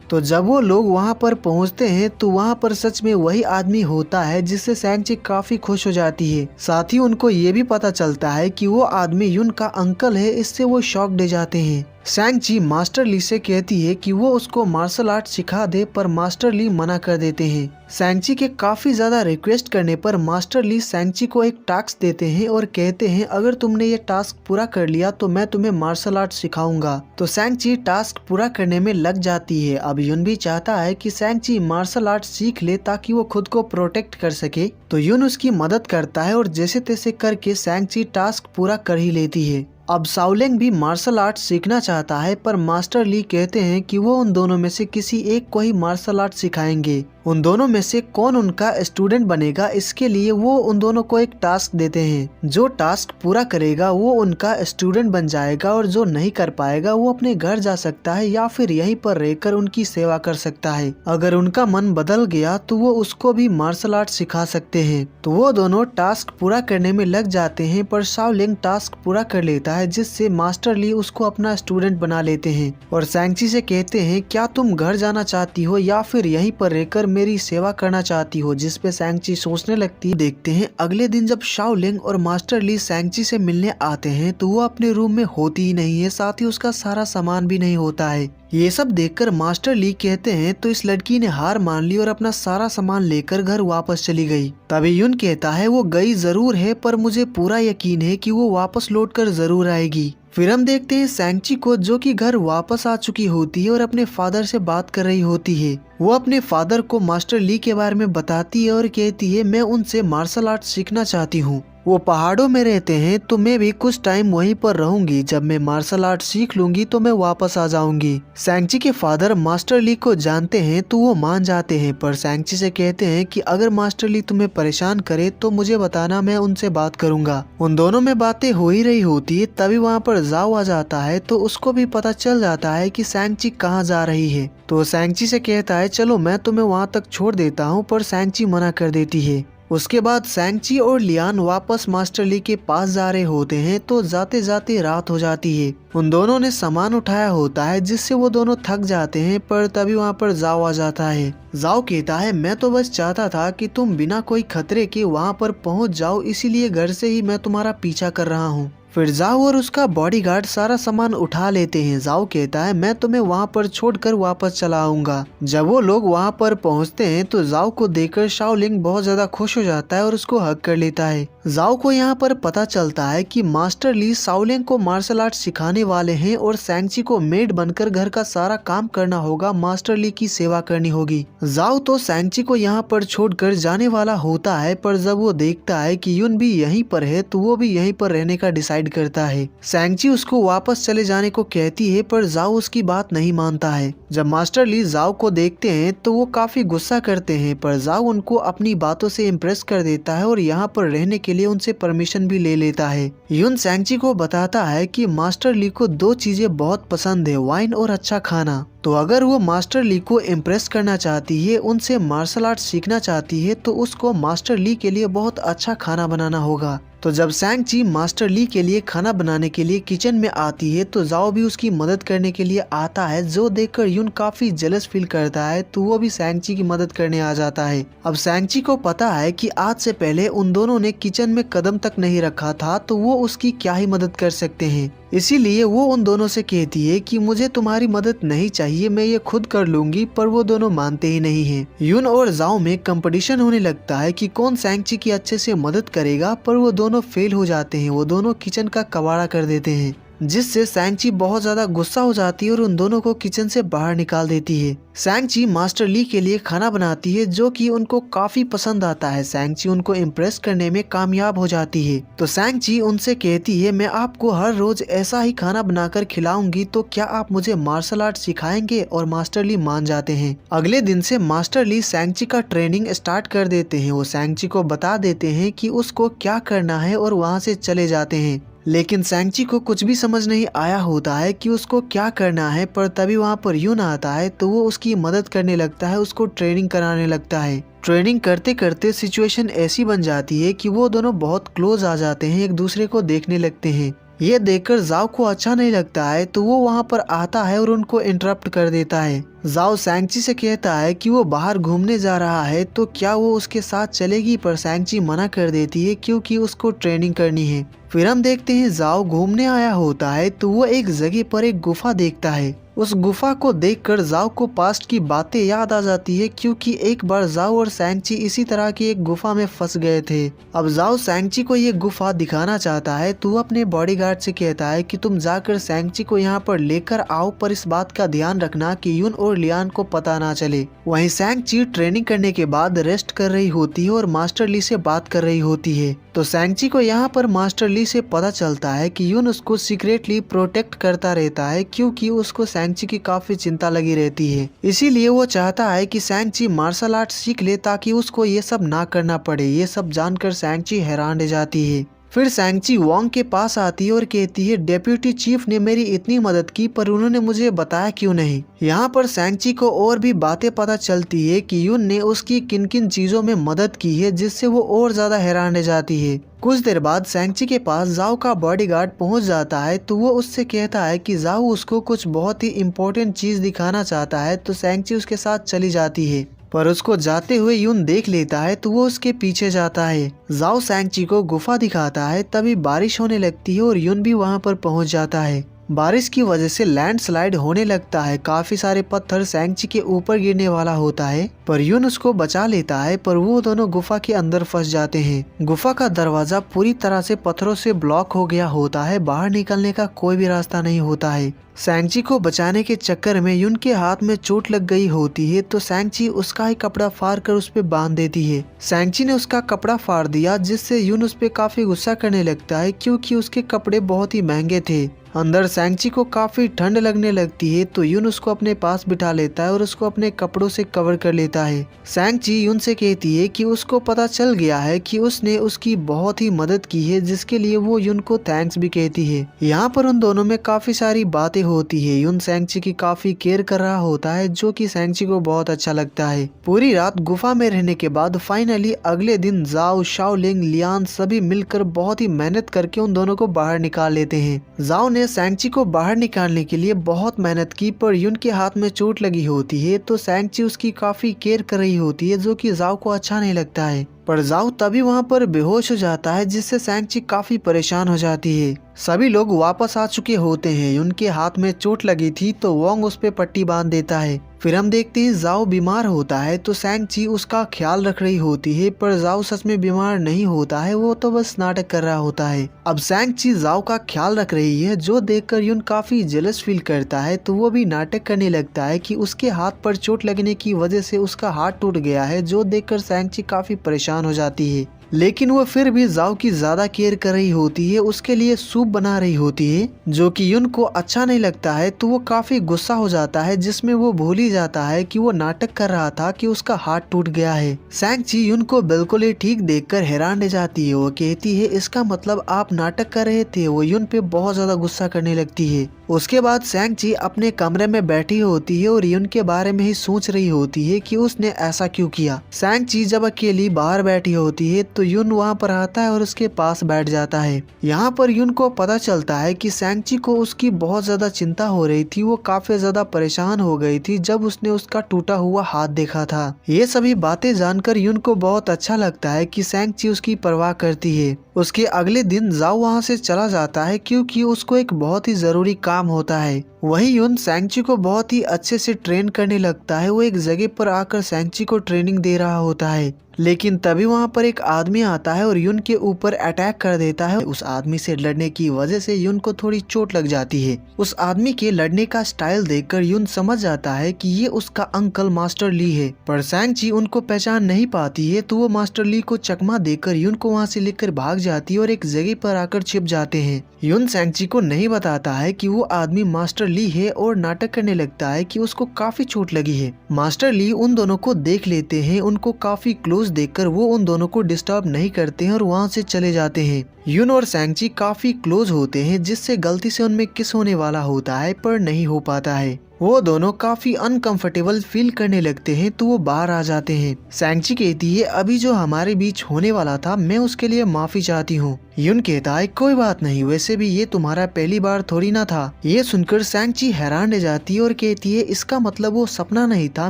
तो जब वो लोग वहाँ पर पहुँचते हैं तो वहाँ पर सच में वही आदमी होता है, जिससे सैंगची काफी खुश हो जाती है। साथ ही उनको ये भी पता चलता है कि वो आदमी युन का अंकल है। इससे वो शॉक दे जाते हैं। सैंगची मास्टर ली से कहती है कि वो उसको मार्शल आर्ट सिखा दे पर मास्टर ली मना कर देते हैं। सैंगची के काफी ज्यादा रिक्वेस्ट करने पर मास्टर ली सैंगची को एक टास्क देते हैं और कहते हैं अगर तुमने ये टास्क पूरा कर लिया तो मैं तुम्हें मार्शल आर्ट सिखाऊंगा। तो सैंगची टास्क पूरा करने में लग जाती है। अब युन भी चाहता है कि सैंगची मार्शल आर्ट सीख ले ताकि वो खुद को प्रोटेक्ट कर सके। तो युन उसकी मदद करता है और जैसे तैसे करके सैंगची टास्क पूरा कर ही लेती है। अब शाओलिंग भी मार्शल आर्ट सीखना चाहता है पर मास्टर ली कहते हैं कि वो उन दोनों में से किसी एक को ही मार्शल आर्ट सिखाएंगे। उन दोनों में से कौन उनका स्टूडेंट बनेगा इसके लिए वो उन दोनों को एक टास्क देते हैं। जो टास्क पूरा करेगा वो उनका स्टूडेंट बन जाएगा और जो नहीं कर पाएगा वो अपने घर जा सकता है या फिर यहीं पर रहकर उनकी सेवा कर सकता है। अगर उनका मन बदल गया तो वो उसको भी मार्शल आर्ट सिखा सकते हैं। तो वो दोनों टास्क पूरा करने में लग जाते हैं पर शाओलिंग टास्क पूरा कर लेता है, जिससे मास्टर ली उसको अपना स्टूडेंट बना लेते हैं और सैंगची से कहते हैं क्या तुम घर जाना चाहती हो या फिर यहीं पर रहकर मेरी सेवा करना चाहती हो? जिस पे सैंगची सोचने लगती है। देखते हैं अगले दिन जब शाओलिंग और मास्टर ली सैंगची से मिलने आते हैं तो वो अपने रूम में होती ही नहीं है, साथ ही उसका सारा सामान भी नहीं होता है। ये सब देखकर मास्टर ली कहते हैं तो इस लड़की ने हार मान ली और अपना सारा सामान लेकर घर वापस चली गई। तभी युन कहता है वो गई जरूर है पर मुझे पूरा यकीन है कि वो वापस लौटकर जरूर आएगी। फिर हम देखते हैं सैंगची को जो कि घर वापस आ चुकी होती है और अपने फादर से बात कर रही होती है। वो अपने फादर को मास्टर ली के बारे में बताती है और कहती है मैं उनसे मार्शल आर्ट सीखना चाहती हूँ। वो पहाड़ों में रहते हैं तो मैं भी कुछ टाइम वहीं पर रहूंगी। जब मैं मार्शल आर्ट सीख लूंगी तो मैं वापस आ जाऊंगी। सैंगची के फादर मास्टर ली को जानते हैं तो वो मान जाते हैं पर सैंगची से कहते हैं कि अगर मास्टर ली तुम्हें परेशान करे तो मुझे बताना, मैं उनसे बात करूंगा। उन दोनों में बातें हो ही रही होती है तभी वहाँ पर जाओ आ जाता है तो उसको भी पता चल जाता है कि सैंगची कहाँ जा रही है। तो सैंगची से कहता है चलो मैं तुम्हें वहाँ तक छोड़ देता हूँ, पर सैंगची मना कर देती है। उसके बाद सैंगची और लियान वापस मास्टर ली के पास जा रहे होते हैं तो जाते जाते रात हो जाती है। उन दोनों ने सामान उठाया होता है जिससे वो दोनों थक जाते हैं पर तभी वहाँ पर जाओ आ जाता है। जाओ कहता है मैं तो बस चाहता था कि तुम बिना कोई खतरे के वहाँ पर पहुँच जाओ, इसीलिए घर से ही मैं तुम्हारा पीछा कर रहा हूँ। फिर जाओ और उसका बॉडीगार्ड सारा सामान उठा लेते हैं। जाओ कहता है मैं तुम्हें वहाँ पर छोड़कर वापस चला आऊंगा। जब वो लोग वहाँ पर पहुँचते हैं तो जाओ को देखकर शाओलिंग बहुत ज्यादा खुश हो जाता है और उसको हग कर लेता है। जाओ को यहाँ पर पता चलता है कि मास्टर ली शाओलिंग को मार्शल आर्ट सिखाने वाले हैं और सैंगची को मेड बनकर घर का सारा काम करना होगा, मास्टर ली की सेवा करनी होगी। जाओ तो सैंगची को यहाँ पर छोड़कर जाने वाला होता है पर जब वो देखता है कि युन भी यहीं पर है तो वो भी यहीं पर रहने का डिसाइड करता है। सैंगची उसको वापस चले जाने को कहती है पर जाओ उसकी बात नहीं मानता है। जब मास्टर ली जाओ को देखते हैं तो वो काफी गुस्सा करते हैं पर जाओ उनको अपनी बातों से इम्प्रेस कर देता है और यहाँ पर रहने के के लिए उनसे परमिशन भी ले लेता है। यून सैंगची को बताता है कि मास्टर ली को दो चीजें बहुत पसंद है, वाइन और अच्छा खाना। तो अगर वो मास्टर ली को इम्प्रेस करना चाहती है, उनसे मार्शल आर्ट सीखना चाहती है, तो उसको मास्टर ली के लिए बहुत अच्छा खाना बनाना होगा। तो जब सैंगची मास्टर ली के लिए खाना बनाने के लिए किचन में आती है तो जाओ भी उसकी मदद करने के लिए आता है, जो देखकर यून काफी जेलस फील करता है, तो वो भी सैंगची की मदद करने आ जाता है। अब सैंगची को पता है कि आज से पहले उन दोनों ने किचन में कदम तक नहीं रखा था, तो वो उसकी क्या ही मदद कर सकते हैं। इसीलिए वो उन दोनों से कहती है कि मुझे तुम्हारी मदद नहीं चाहिए, मैं ये खुद कर लूंगी, पर वो दोनों मानते ही नहीं हैं। यून और जाओ में कंपटीशन होने लगता है कि कौन सैंगची की अच्छे से मदद करेगा, पर वो दोनों फेल हो जाते हैं। वो दोनों किचन का कबाड़ा कर देते हैं, जिससे सैंगची बहुत ज्यादा गुस्सा हो जाती है और उन दोनों को किचन से बाहर निकाल देती है। सैंगची मास्टर ली के लिए खाना बनाती है, जो कि उनको काफी पसंद आता है। सैंगची उनको इम्प्रेस करने में कामयाब हो जाती है। तो सैंगची उनसे कहती है, मैं आपको हर रोज ऐसा ही खाना बनाकर खिलाऊंगी, तो क्या आप मुझे मार्शल आर्ट सिखाएंगे? और मास्टर ली मान जाते हैं। अगले दिन से मास्टर ली सैंगची का ट्रेनिंग स्टार्ट कर देते हैं। वो सैंगची को बता देते हैं कि उसको क्या करना है और वहाँ से चले जाते हैं। लेकिन सैंगची को कुछ भी समझ नहीं आया होता है कि उसको क्या करना है, पर तभी वहाँ पर यून आता है, तो वो उसकी मदद करने लगता है, उसको ट्रेनिंग कराने लगता है। ट्रेनिंग करते करते सिचुएशन ऐसी बन जाती है कि वो दोनों बहुत क्लोज आ जाते हैं, एक दूसरे को देखने लगते हैं। ये देखकर जाओ को अच्छा नहीं लगता है, तो वो वहाँ पर आता है और उनको इंटरप्ट कर देता है। जाओ सैंगची से कहता है कि वो बाहर घूमने जा रहा है, तो क्या वो उसके साथ चलेगी, पर सैंगची मना कर देती है क्योंकि उसको ट्रेनिंग करनी है। फिर हम देखते हैं जाओ घूमने आया होता है, तो वो एक जगह पर एक गुफा देखता है। उस गुफा को देखकर जाओ को पास्ट की बातें याद आ जाती है, क्योंकि एक बार जाओ और सैंगची इसी तरह की एक गुफा में फंस गए थे। अब जाओ सैंगची को ये गुफा दिखाना चाहता है, तो अपने बॉडीगार्ड से कहता है कि तुम जाकर सैंगची को यहाँ पर लेकर आओ, पर इस बात का ध्यान रखना कि यून और लियान को पता ना चले। वहीं सैंगची ट्रेनिंग करने के बाद रेस्ट कर रही होती है और मास्टर ली से बात कर रही होती है। तो सैंगची को यहाँ पर मास्टर ली से पता चलता है कि यून उसको सीक्रेटली प्रोटेक्ट करता रहता है, क्योंकि उसको सैंगची की काफी चिंता लगी रहती है। इसीलिए वो चाहता है कि सैंगची मार्शल आर्ट सीख ले, ताकि उसको ये सब ना करना पड़े। ये सब जानकर सैंगची हैरान रह जाती है। फिर सैंगची वांग के पास आती है और कहती है, डेप्यूटी चीफ ने मेरी इतनी मदद की, पर उन्होंने मुझे बताया क्यों नहीं। यहाँ पर सैंगची को और भी बातें पता चलती है कि यून ने उसकी किन किन चीजों में मदद की है, जिससे वो और ज्यादा हैरान रह जाती है। कुछ देर बाद सैंगची के पास जाओ का बॉडीगार्ड पहुंच जाता है, तो वो उससे कहता है कि जाओ उसको कुछ बहुत ही इम्पोर्टेंट चीज दिखाना चाहता है। तो सैंगची उसके साथ चली जाती है, पर उसको जाते हुए यून देख लेता है, तो वो उसके पीछे जाता है। जाओ सैंगची को गुफा दिखाता है, तभी बारिश होने लगती है और यून भी वहाँ पर पहुँच जाता है। बारिश की वजह से लैंडस्लाइड होने लगता है, काफी सारे पत्थर सैंगची के ऊपर गिरने वाला होता है, पर यून उसको बचा लेता है, पर वो दोनों गुफा के अंदर फंस जाते हैं। गुफा का दरवाजा पूरी तरह से पत्थरों से ब्लॉक हो गया होता है, बाहर निकलने का कोई भी रास्ता नहीं होता है। सैंगची को बचाने के चक्कर में यून के हाथ में चोट लग गई होती है, तो सैंगची उसका ही कपड़ा फाड़ कर उस पे बांध देती है। सैंगची ने उसका कपड़ा फाड़ दिया, जिससे यून उस पे काफी गुस्सा करने लगता है, क्योंकि उसके कपड़े बहुत ही महंगे थे। अंदर सैंगची को काफी ठंड लगने लगती है, तो यून उसको अपने पास बिठा लेता है और उसको अपने कपड़ों से कवर कर लेता है। सैंगची यून से कहती है कि उसको पता चल गया है कि उसने उसकी बहुत ही मदद की है, जिसके लिए वो यून को थैंक्स भी कहती है। यहाँ पर उन दोनों में काफी सारी बातें होती है। यून सैंगची की काफी केयर कर रहा होता है, जो कि सैंगची को बहुत अच्छा लगता है। पूरी रात गुफा में रहने के बाद फाइनली अगले दिन जाओ, शाओलिंग, लियान सभी मिलकर बहुत ही मेहनत करके उन दोनों को बाहर निकाल लेते हैं। जाओ ने सैंगची को बाहर निकालने के लिए बहुत मेहनत की, पर यून के हाथ में चोट लगी होती है, तो सैंगची उसकी काफी केयर कर रही होती है, जो कि जाओ को अच्छा नहीं लगता है। पर जाओ तभी वहाँ पर बेहोश हो जाता है, जिससे सैंगची काफी परेशान हो जाती है। सभी लोग वापस आ चुके होते हैं। उनके हाथ में चोट लगी थी, तो वोंग उस पे पट्टी बांध देता है। फिर हम देखते हैं जाओ बीमार होता है, तो सैंगची उसका ख्याल रख रही होती है, पर जाओ सच में बीमार नहीं होता है, वो तो बस नाटक कर रहा होता है। अब सैंगची जाओ का ख्याल रख रही है, जो देखकर यून काफी जेलस फील करता है, तो वो भी नाटक करने लगता है कि उसके हाथ पर चोट लगने की वजह से उसका हाथ टूट गया है, जो देखकर सैंगची काफी परेशान हो जाती है। लेकिन वो फिर भी जाओ की ज्यादा केयर कर रही होती है, उसके लिए सूप बना रही होती है जो कि युन को अच्छा नहीं लगता है। तो वो काफी गुस्सा हो जाता है, जिसमें वो भूल ही जाता है कि वो नाटक कर रहा था कि उसका हाथ टूट गया है। सैंग-ची युन को बिल्कुल ही ठीक देखकर हैरान रह जाती है। वो कहती है इसका मतलब आप नाटक कर रहे थे। वो युन पे बहुत ज्यादा गुस्सा करने लगती है। उसके बाद सैंग-ची अपने कमरे में बैठी होती है और युन के बारे में ही सोच रही होती है कि उसने ऐसा क्यों किया। सैंग-ची जब अकेली बाहर बैठी होती है तो युन वहाँ पर आता है और उसके पास बैठ जाता है। यहाँ पर युन को पता चलता है कि सैंग-ची को उसकी बहुत ज्यादा चिंता हो रही थी। वो काफी ज्यादा परेशान हो गई थी जब उसने उसका टूटा हुआ हाथ देखा था। ये सभी बातें जानकर युन को बहुत अच्छा लगता है कि सैंग-ची उसकी परवाह करती है। उसके अगले दिन जाओ वहाँ से चला जाता है क्योंकि उसको एक बहुत ही जरूरी काम होता है। वही युन सैंग-ची को बहुत ही अच्छे से ट्रेन करने लगता है। वो एक जगह पर आकर सैंग-ची को ट्रेनिंग दे रहा होता है, लेकिन तभी वहाँ पर एक आदमी आता है और युन के ऊपर अटैक कर देता है। उस आदमी से लड़ने की वजह से युन को थोड़ी चोट लग जाती है। उस आदमी के लड़ने का स्टाइल देखकर युन समझ जाता है कि ये उसका अंकल मास्टर ली है, पर सैंग-ची उनको पहचान नहीं पाती है। तो वो मास्टर ली को चकमा देकर युन को वहाँ से लेकर भाग जाती है और एक जगह पर आकर छिप जाते हैं। युन सैंग-ची को नहीं बताता है कि वो आदमी मास्टर ली है और नाटक करने लगता है कि उसको काफी चोट लगी है। मास्टर ली उन दोनों को देख लेते हैं। उनको काफी क्लोज देखकर वो उन दोनों को डिस्टर्ब नहीं करते हैं और वहाँ से चले जाते हैं। युन और सैंग-ची काफी क्लोज होते हैं, जिससे गलती से उनमें किस होने वाला होता है पर नहीं हो पाता है। वो दोनों काफी अनकंफर्टेबल फील करने लगते हैं तो वो बाहर आ जाते हैं। सैंग-ची कहती है अभी जो हमारे बीच होने वाला था मैं उसके लिए माफी चाहती हूँ। युन कहता है कोई बात नहीं, वैसे भी ये तुम्हारा पहली बार थोड़ी ना था। ये सुनकर सैंग-ची हैरान रह जाती है और कहती है इसका मतलब वो सपना नहीं था,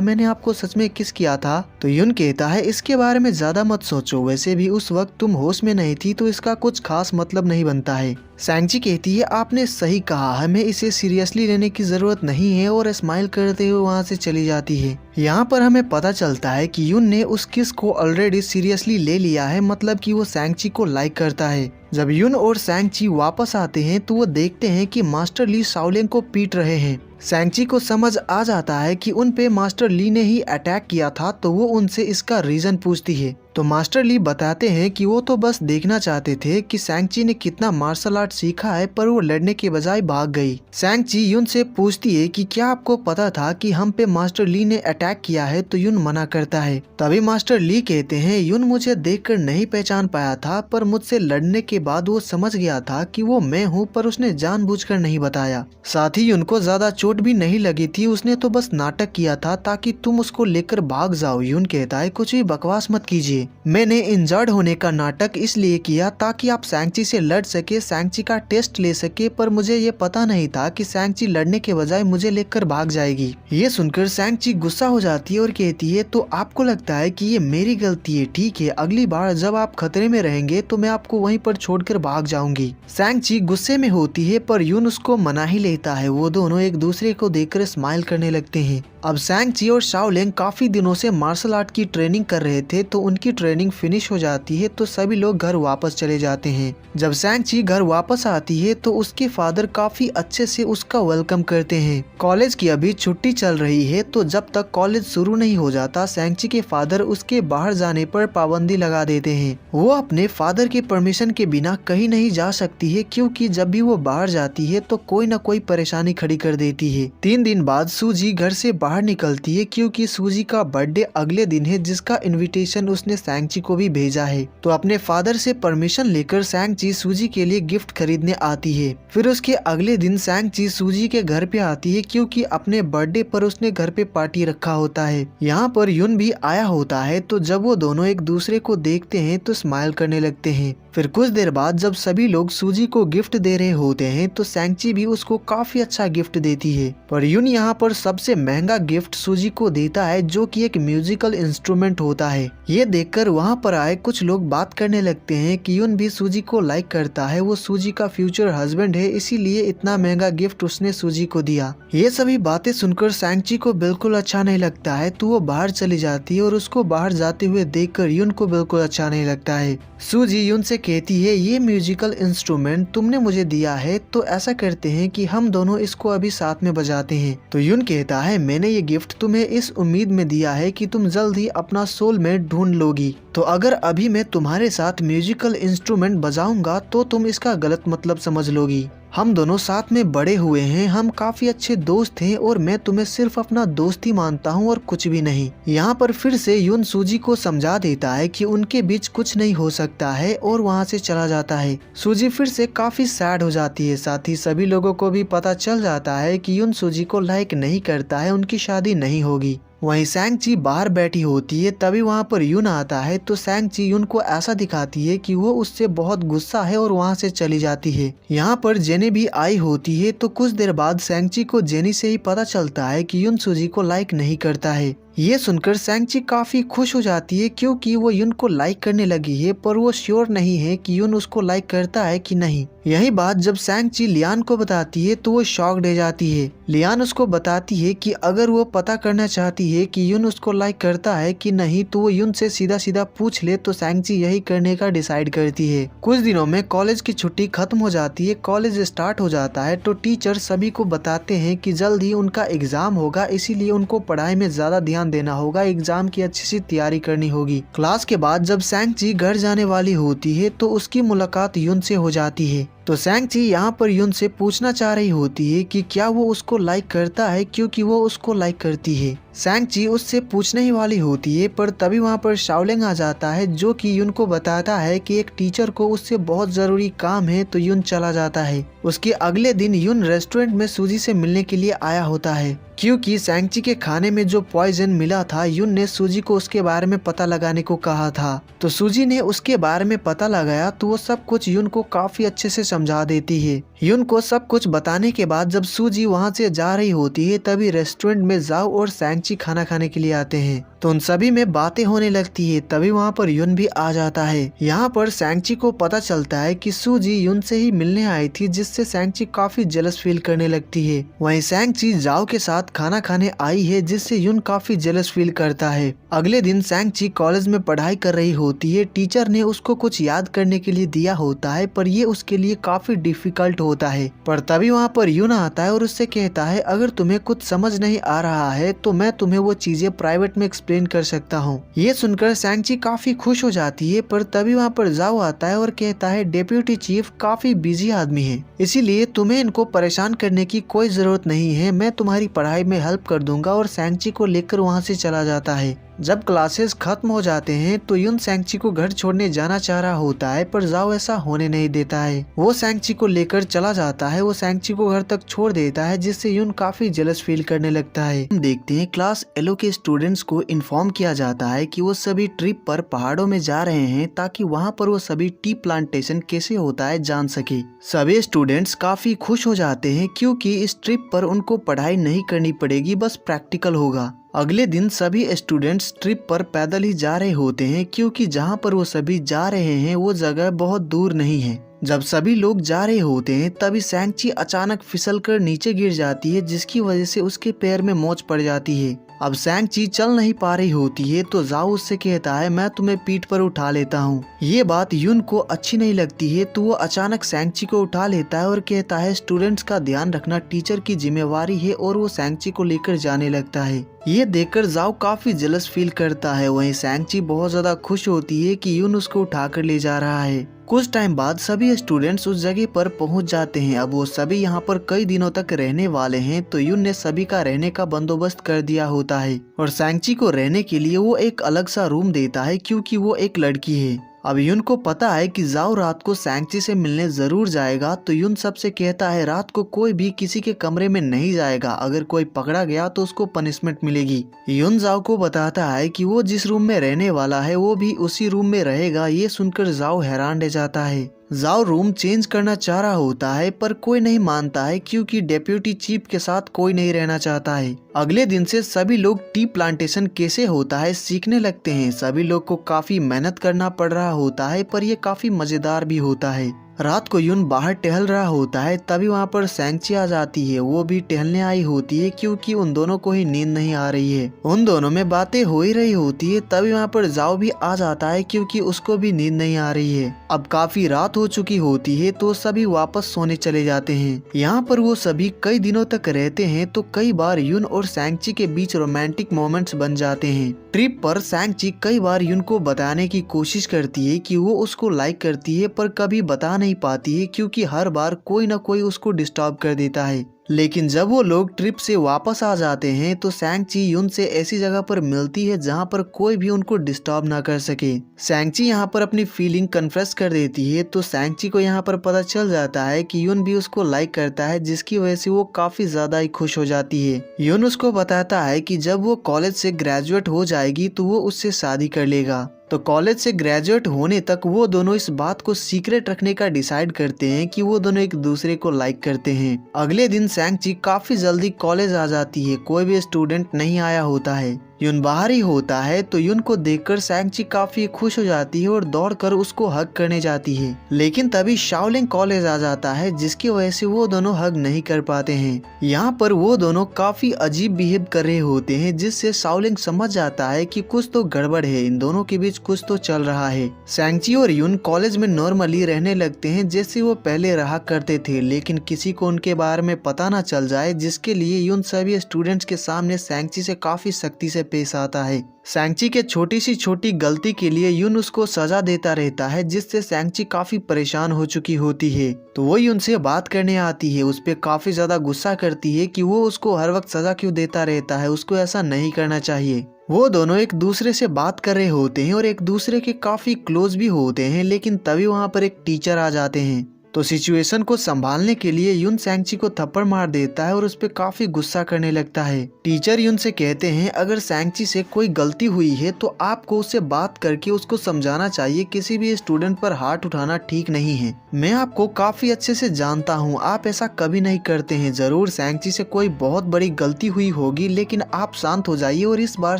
मैंने आपको सच में किस किया था। तो युन कहता है इसके बारे में ज्यादा मत सोचो, वैसे भी उस वक्त तुम होश में नहीं थी तो इसका कुछ खास मतलब नहीं बनता है। सैंग-ची कहती है आपने सही कहा, हमें इसे सीरियसली लेने की जरूरत नहीं है और स्माइल करते हुए वहाँ से चली जाती है। यहाँ पर हमें पता चलता है कि युन ने उस किस को ऑलरेडी सीरियसली ले लिया है, मतलब कि वो सैंग-ची को लाइक करता है। जब युन और सैंग-ची वापस आते हैं तो वो देखते हैं कि मास्टर ली शाओलिन को पीट रहे हैं। सैंग-ची को समझ आ जाता है कि उन पे मास्टर ली ने ही अटैक किया था, तो वो उनसे इसका रीजन पूछती है। तो मास्टर ली बताते हैं कि वो तो बस देखना चाहते थे कि सैंग-ची ने कितना मार्शल आर्ट सीखा है, पर वो लड़ने के बजाय भाग गई। सैंग-ची युन से पूछती है कि क्या आपको पता था कि हम पे मास्टर ली ने अटैक किया है, तो युन मना करता है। तभी मास्टर ली कहते हैं युन मुझे देखकर नहीं पहचान पाया था, पर मुझसे लड़ने के बाद वो समझ गया था कि वो मैं हूँ, पर उसने जानबूझकर नहीं बताया। साथ ही युन को ज्यादा चोट भी नहीं लगी थी, उसने तो बस नाटक किया था ताकि तुम उसको लेकर भाग जाओ। युन कहता है कुछ भी बकवास मत कीजिए, मैंने इंजर्ड होने का नाटक इसलिए किया ताकि आप सैंग-ची से लड़ सके, सैंग-ची का टेस्ट ले सके, पर मुझे ये पता नहीं था कि सैंग-ची लड़ने के बजाय मुझे लेकर भाग जाएगी। ये सुनकर सैंग-ची गुस्सा हो जाती है और कहती है तो आपको लगता है कि ये मेरी गलती है, ठीक है, अगली बार जब आप खतरे में रहेंगे तो मैं आपको वहीं पर छोड़कर भाग जाऊंगी। सैंग-ची गुस्से में होती है पर युन उसको मना ही लेता है। वो दोनों एक दूसरे को देखकर स्माइल करने लगते हैं। अब सैंग-ची और शाओलिन काफी दिनों से मार्शल आर्ट की ट्रेनिंग कर रहे थे, तो उनकी ट्रेनिंग फिनिश हो जाती है तो सभी लोग घर वापस चले जाते हैं। जब सैंग-ची घर वापस आती है तो उसके फादर काफी अच्छे से उसका वेलकम करते हैं। कॉलेज की अभी छुट्टी चल रही है, तो जब तक कॉलेज शुरू नहीं हो जाता सैंग-ची के फादर उसके बाहर जाने पर पाबंदी लगा देते हैं। वो अपने फादर के परमिशन के बिना कहीं नहीं जा सकती है, क्योंकि जब भी वो बाहर जाती है तो कोई न कोई परेशानी खड़ी कर देती है। 3 दिन बाद सूजी घर से बाहर निकलती है, क्योंकि सूजी का बर्थडे अगले दिन है, जिसका इनविटेशन उसने सैंग-ची को भी भेजा है। तो अपने फादर से परमिशन लेकर सैंग-ची सूजी के लिए गिफ्ट खरीदने आती है। फिर उसके अगले दिन सैंग-ची सूजी के घर पे आती है, क्योंकि अपने बर्थडे पर उसने घर पे पार्टी रखा होता है। यहाँ पर युन भी आया होता है, तो जब वो दोनों एक दूसरे को देखते हैं तो स्माइल करने लगते हैं। फिर कुछ देर बाद जब सभी लोग सूजी को गिफ्ट दे रहे होते हैं तो सैंग-ची भी उसको काफी अच्छा गिफ्ट देती है, पर युन यहाँ पर सबसे महंगा गिफ्ट सूजी को देता है, जो कि एक म्यूजिकल इंस्ट्रूमेंट होता है। ये देखकर वहाँ पर आए कुछ लोग बात करने लगते हैं कि युन भी सूजी को लाइक करता है, वो सूजी का फ्यूचर हस्बैंड है, इसीलिए इतना महंगा गिफ्ट उसने सूजी को दिया। ये सभी बातें सुनकर सैंग-ची को बिल्कुल अच्छा नहीं लगता है, तो वो बाहर चली जाती है और उसको बाहर जाते हुए देखकर युन को बिल्कुल अच्छा नहीं लगता है। सूजी युन से कहती है ये म्यूजिकल इंस्ट्रूमेंट तुमने मुझे दिया है, तो ऐसा करते हैं कि हम दोनों इसको अभी साथ में बजाते हैं। तो युन कहता है मैंने ये गिफ्ट तुम्हें इस उम्मीद में दिया है कि तुम जल्द ही अपना सोलमेट ढूंढ लोगी। तो अगर अभी मैं तुम्हारे साथ म्यूजिकल इंस्ट्रूमेंट बजाऊंगा तो तुम इसका गलत मतलब समझ लोगी। हम दोनों साथ में बड़े हुए हैं, हम काफी अच्छे दोस्त हैं और मैं तुम्हें सिर्फ अपना दोस्त ही मानता हूँ और कुछ भी नहीं। यहाँ पर फिर से युन सूजी को समझा देता है कि उनके बीच कुछ नहीं हो सकता है और वहाँ से चला जाता है। सूजी फिर से काफी सैड हो जाती है। साथ ही सभी लोगों को भी पता चल जाता है कि युन सूजी को लाइक नहीं करता है, उनकी शादी नहीं होगी। वहीं सैंगची बाहर बैठी होती है, तभी वहां पर युन आता है तो सैंगची युन को ऐसा दिखाती है कि वो उससे बहुत गुस्सा है और वहां से चली जाती है। यहाँ पर जेनी भी आई होती है तो कुछ देर बाद सैंगची को जेनी से ही पता चलता है कि युन सूजी को लाइक नहीं करता है। ये सुनकर सैंगची काफी खुश हो जाती है क्योंकि वो युन को लाइक करने लगी है, पर वो श्योर नहीं है कि युन उसको लाइक करता है कि नहीं। यही बात जब सैंगची लियान को बताती है तो वो शॉक्ड हो जाती है। लियान उसको बताती है कि अगर वो पता करना चाहती है कि युन उसको लाइक करता है कि नहीं तो वो युन से सीधा सीधा पूछ ले, तो सैंगची यही करने का डिसाइड करती है। कुछ दिनों में कॉलेज की छुट्टी खत्म हो जाती है, कॉलेज स्टार्ट हो जाता है तो टीचर सभी को बताते हैं कि जल्द ही उनका एग्जाम होगा, इसीलिए उनको पढ़ाई में ज्यादा ध्यान देना होगा, एग्जाम की अच्छी सी तैयारी करनी होगी। क्लास के बाद जब सैंगची घर जाने वाली होती है तो उसकी मुलाकात युन से हो जाती है। तो सैंगची यहाँ पर युन से पूछना चाह रही होती है कि क्या वो उसको लाइक करता है, क्योंकि वो उसको लाइक करती है। सैंगची उससे पूछने ही वाली होती है, पर तभी वहाँ पर शाओलिंग आ जाता है जो कि युन को बताता है कि एक टीचर को उससे बहुत जरूरी काम है, तो युन चला जाता है। उसके अगले दिन युन रेस्टोरेंट में सूजी से मिलने के लिए आया होता है, क्योंकि सैंगची के खाने में जो पॉइजन मिला था युन ने सूजी को उसके बारे में पता लगाने को कहा था। तो सूजी ने उसके बारे में पता लगाया तो वो सब कुछ युन को काफी अच्छे से समझा देती है। युन को सब कुछ बताने के बाद जब सूजी वहाँ से जा रही होती है तभी रेस्टोरेंट में जाओ और सैंगची खाना खाने के लिए आते हैं। तो उन सभी में बातें होने लगती है, तभी वहाँ पर युन भी आ जाता है। यहाँ पर सैंगची को पता चलता है कि सूजी युन से ही मिलने आई थी, जिससे सैंगची काफी जेलस फील करने लगती है। वहीं सैंगची जाओ के साथ खाना खाने आई है, जिससे युन काफी जेलस फील करता है। अगले दिन सैंगची कॉलेज में पढ़ाई कर रही होती है। टीचर ने उसको कुछ याद करने के लिए दिया होता है, पर ये उसके लिए काफी डिफिकल्ट होता है। पर तभी वहाँ पर युन आता है और उससे कहता है अगर तुम्हें कुछ समझ नहीं आ रहा है तो मैं तुम्हें वो चीजें प्राइवेट में एक्सप्लेन कर सकता हूँ। ये सुनकर सैंगची काफी खुश हो जाती है, पर तभी वहाँ पर जाओ आता है और कहता है डेप्यूटी चीफ काफी बिजी आदमी है, इसीलिए तुम्हें इनको परेशान करने की कोई जरूरत नहीं है, मैं तुम्हारी पढ़ाई में हेल्प कर दूंगा। और सैंगची को लेकर वहाँ से चला जाता है। जब क्लासेस खत्म हो जाते हैं तो युन सैंगची को घर छोड़ने जाना चाह रहा होता है, पर जाओ ऐसा होने नहीं देता है। वो सैंगची को लेकर चला जाता है, वो सैंगची को घर तक छोड़ देता है, जिससे युन काफी जेलस फील करने लगता है। हम देखते हैं क्लास एलो के स्टूडेंट्स को इन्फॉर्म किया जाता है कि वो सभी ट्रिप पर पहाड़ों में जा रहे हैं, ताकि वहाँ पर वो सभी टी प्लांटेशन कैसे होता है जान सके। सभी स्टूडेंट्स काफी खुश हो जाते हैं क्योंकि इस ट्रिप पर उनको पढ़ाई नहीं करनी पड़ेगी, बस प्रैक्टिकल होगा। अगले दिन सभी स्टूडेंट्स ट्रिप पर पैदल ही जा रहे होते हैं, क्योंकि जहाँ पर वो सभी जा रहे हैं वो जगह बहुत दूर नहीं है। जब सभी लोग जा रहे होते हैं तभी सैंगची अचानक फिसलकर नीचे गिर जाती है, जिसकी वजह से उसके पैर में मोच पड़ जाती है। अब सैंगची चल नहीं पा रही होती है तो जाओ उससे कहता है मैं तुम्हें पीठ पर उठा लेता हूँ। ये बात युन को अच्छी नहीं लगती है तो वो अचानक सैंगची को उठा लेता है और कहता है स्टूडेंट्स का ध्यान रखना टीचर की जिम्मेवारी है, और वो सैंगची को लेकर जाने लगता है। ये देखकर जाओ काफी जेलस फील करता है। वहीं सैंगची बहुत ज्यादा खुश होती है कि युन उसको उठाकर ले जा रहा है। कुछ टाइम बाद सभी स्टूडेंट्स उस जगह पर पहुंच जाते हैं। अब वो सभी यहाँ पर कई दिनों तक रहने वाले हैं, तो युन ने सभी का रहने का बंदोबस्त कर दिया होता है और सैंगची को रहने के लिए वो एक अलग सा रूम देता है, क्योंकि वो एक लड़की है। अब युन को पता है कि जाओ रात को सैंगची से मिलने जरूर जाएगा, तो युन सबसे कहता है रात को कोई भी किसी के कमरे में नहीं जाएगा, अगर कोई पकड़ा गया तो उसको पनिशमेंट मिलेगी। युन जाओ को बताता है कि वो जिस रूम में रहने वाला है वो भी उसी रूम में रहेगा। ये सुनकर जाओ हैरान रह जाता है। जाओ रूम चेंज करना चाह रहा होता है, पर कोई नहीं मानता है, क्योंकि डेप्यूटी चीफ के साथ कोई नहीं रहना चाहता है। अगले दिन से सभी लोग टी प्लांटेशन कैसे होता है सीखने लगते हैं। सभी लोग को काफी मेहनत करना पड़ रहा होता है, पर ये काफी मजेदार भी होता है। रात को यून बाहर टहल रहा होता है, तभी वहाँ पर सैंगची आ जाती है। वो भी टहलने आई होती है क्योंकि उन दोनों को ही नींद नहीं आ रही है। उन दोनों में बातें हो ही रही होती है, तभी वहाँ पर जाओ भी आ जाता है क्योंकि उसको भी नींद नहीं आ रही है। अब काफी रात हो चुकी होती है तो सभी वापस सोने चले जाते हैं। यहाँ पर वो सभी कई दिनों तक रहते हैं तो कई बार यून और सैंगची के बीच रोमांटिक मोमेंट्स बन जाते हैं। ट्रिप पर सैंगची कई बार यून को बताने की कोशिश करती है कि वो उसको लाइक करती है, पर कभी बता नहीं पाती है क्योंकि हर बार कोई ना कोई उसको डिस्टर्ब कर देता है। लेकिन जब वो लोग ट्रिप से वापस आ जाते हैं तो सैंगची यून से ऐसी जगह पर मिलती है जहाँ पर कोई भी उनको डिस्टर्ब ना कर सके। सैंगची यहाँ पर अपनी फीलिंग कन्फेस कर देती है तो सैंगची को यहाँ पर पता चल जाता है कि यून भी उसको लाइक करता है, जिसकी वजह से वो काफी ज्यादा ही खुश हो जाती है। यून उसको बताता है कि जब वो कॉलेज से ग्रेजुएट हो जाएगी तो वो उससे शादी कर लेगा। तो कॉलेज से ग्रेजुएट होने तक वो दोनों इस बात को सीक्रेट रखने का डिसाइड करते हैं कि वो दोनों एक दूसरे को लाइक करते हैं। अगले दिन सैंगची काफी जल्दी कॉलेज आ जाती है, कोई भी स्टूडेंट नहीं आया होता है। यून बाहर ही होता है तो यून को देखकर सैंगची काफी खुश हो जाती है और दौड़कर उसको हग करने जाती है। लेकिन तभी शाओलिंग कॉलेज आ जाता है, जिसकी वजह से वो दोनों हग नहीं कर पाते हैं। यहाँ पर वो दोनों काफी अजीब बिहेव कर रहे होते हैं, जिससे शाओलिंग समझ जाता है कि कुछ तो गड़बड़ है, इन दोनों के बीच कुछ तो चल रहा है। सैंगची और यून कॉलेज में नॉर्मली रहने लगते हैं जैसे वो पहले रहा करते थे, लेकिन किसी को उनके बारे में पता ना चल जाए, जिसके लिए यून सभी स्टूडेंट्स के सामने सैंगची से काफी सख्ती से पेश आता है। सैंगची के छोटी सी छोटी गलती के लिए यून उसको सजा देता रहता है, जिससे सैंगची काफी परेशान हो चुकी होती है। तो वो यून से बात करने आती है, उस पर काफी ज्यादा गुस्सा करती है कि वो उसको हर वक्त सजा क्यों देता रहता है, उसको ऐसा नहीं करना चाहिए। वो दोनों एक दूसरे से बात कर रहे होते हैं और एक दूसरे के काफी क्लोज भी होते हैं, लेकिन तभी वहाँ पर एक टीचर आ जाते हैं। तो सिचुएशन को संभालने के लिए यून सैंगची को थप्पड़ मार देता है और उस पर काफी गुस्सा करने लगता है। टीचर यून से कहते हैं अगर सैंगची से कोई गलती हुई है तो आपको उससे बात करके उसको समझाना चाहिए, किसी भी स्टूडेंट पर हाथ उठाना ठीक नहीं है। मैं आपको काफी अच्छे से जानता हूँ, आप ऐसा कभी नहीं करते हैं। जरूर सैंगची से कोई बहुत बड़ी गलती हुई होगी, लेकिन आप शांत हो जाइए और इस बार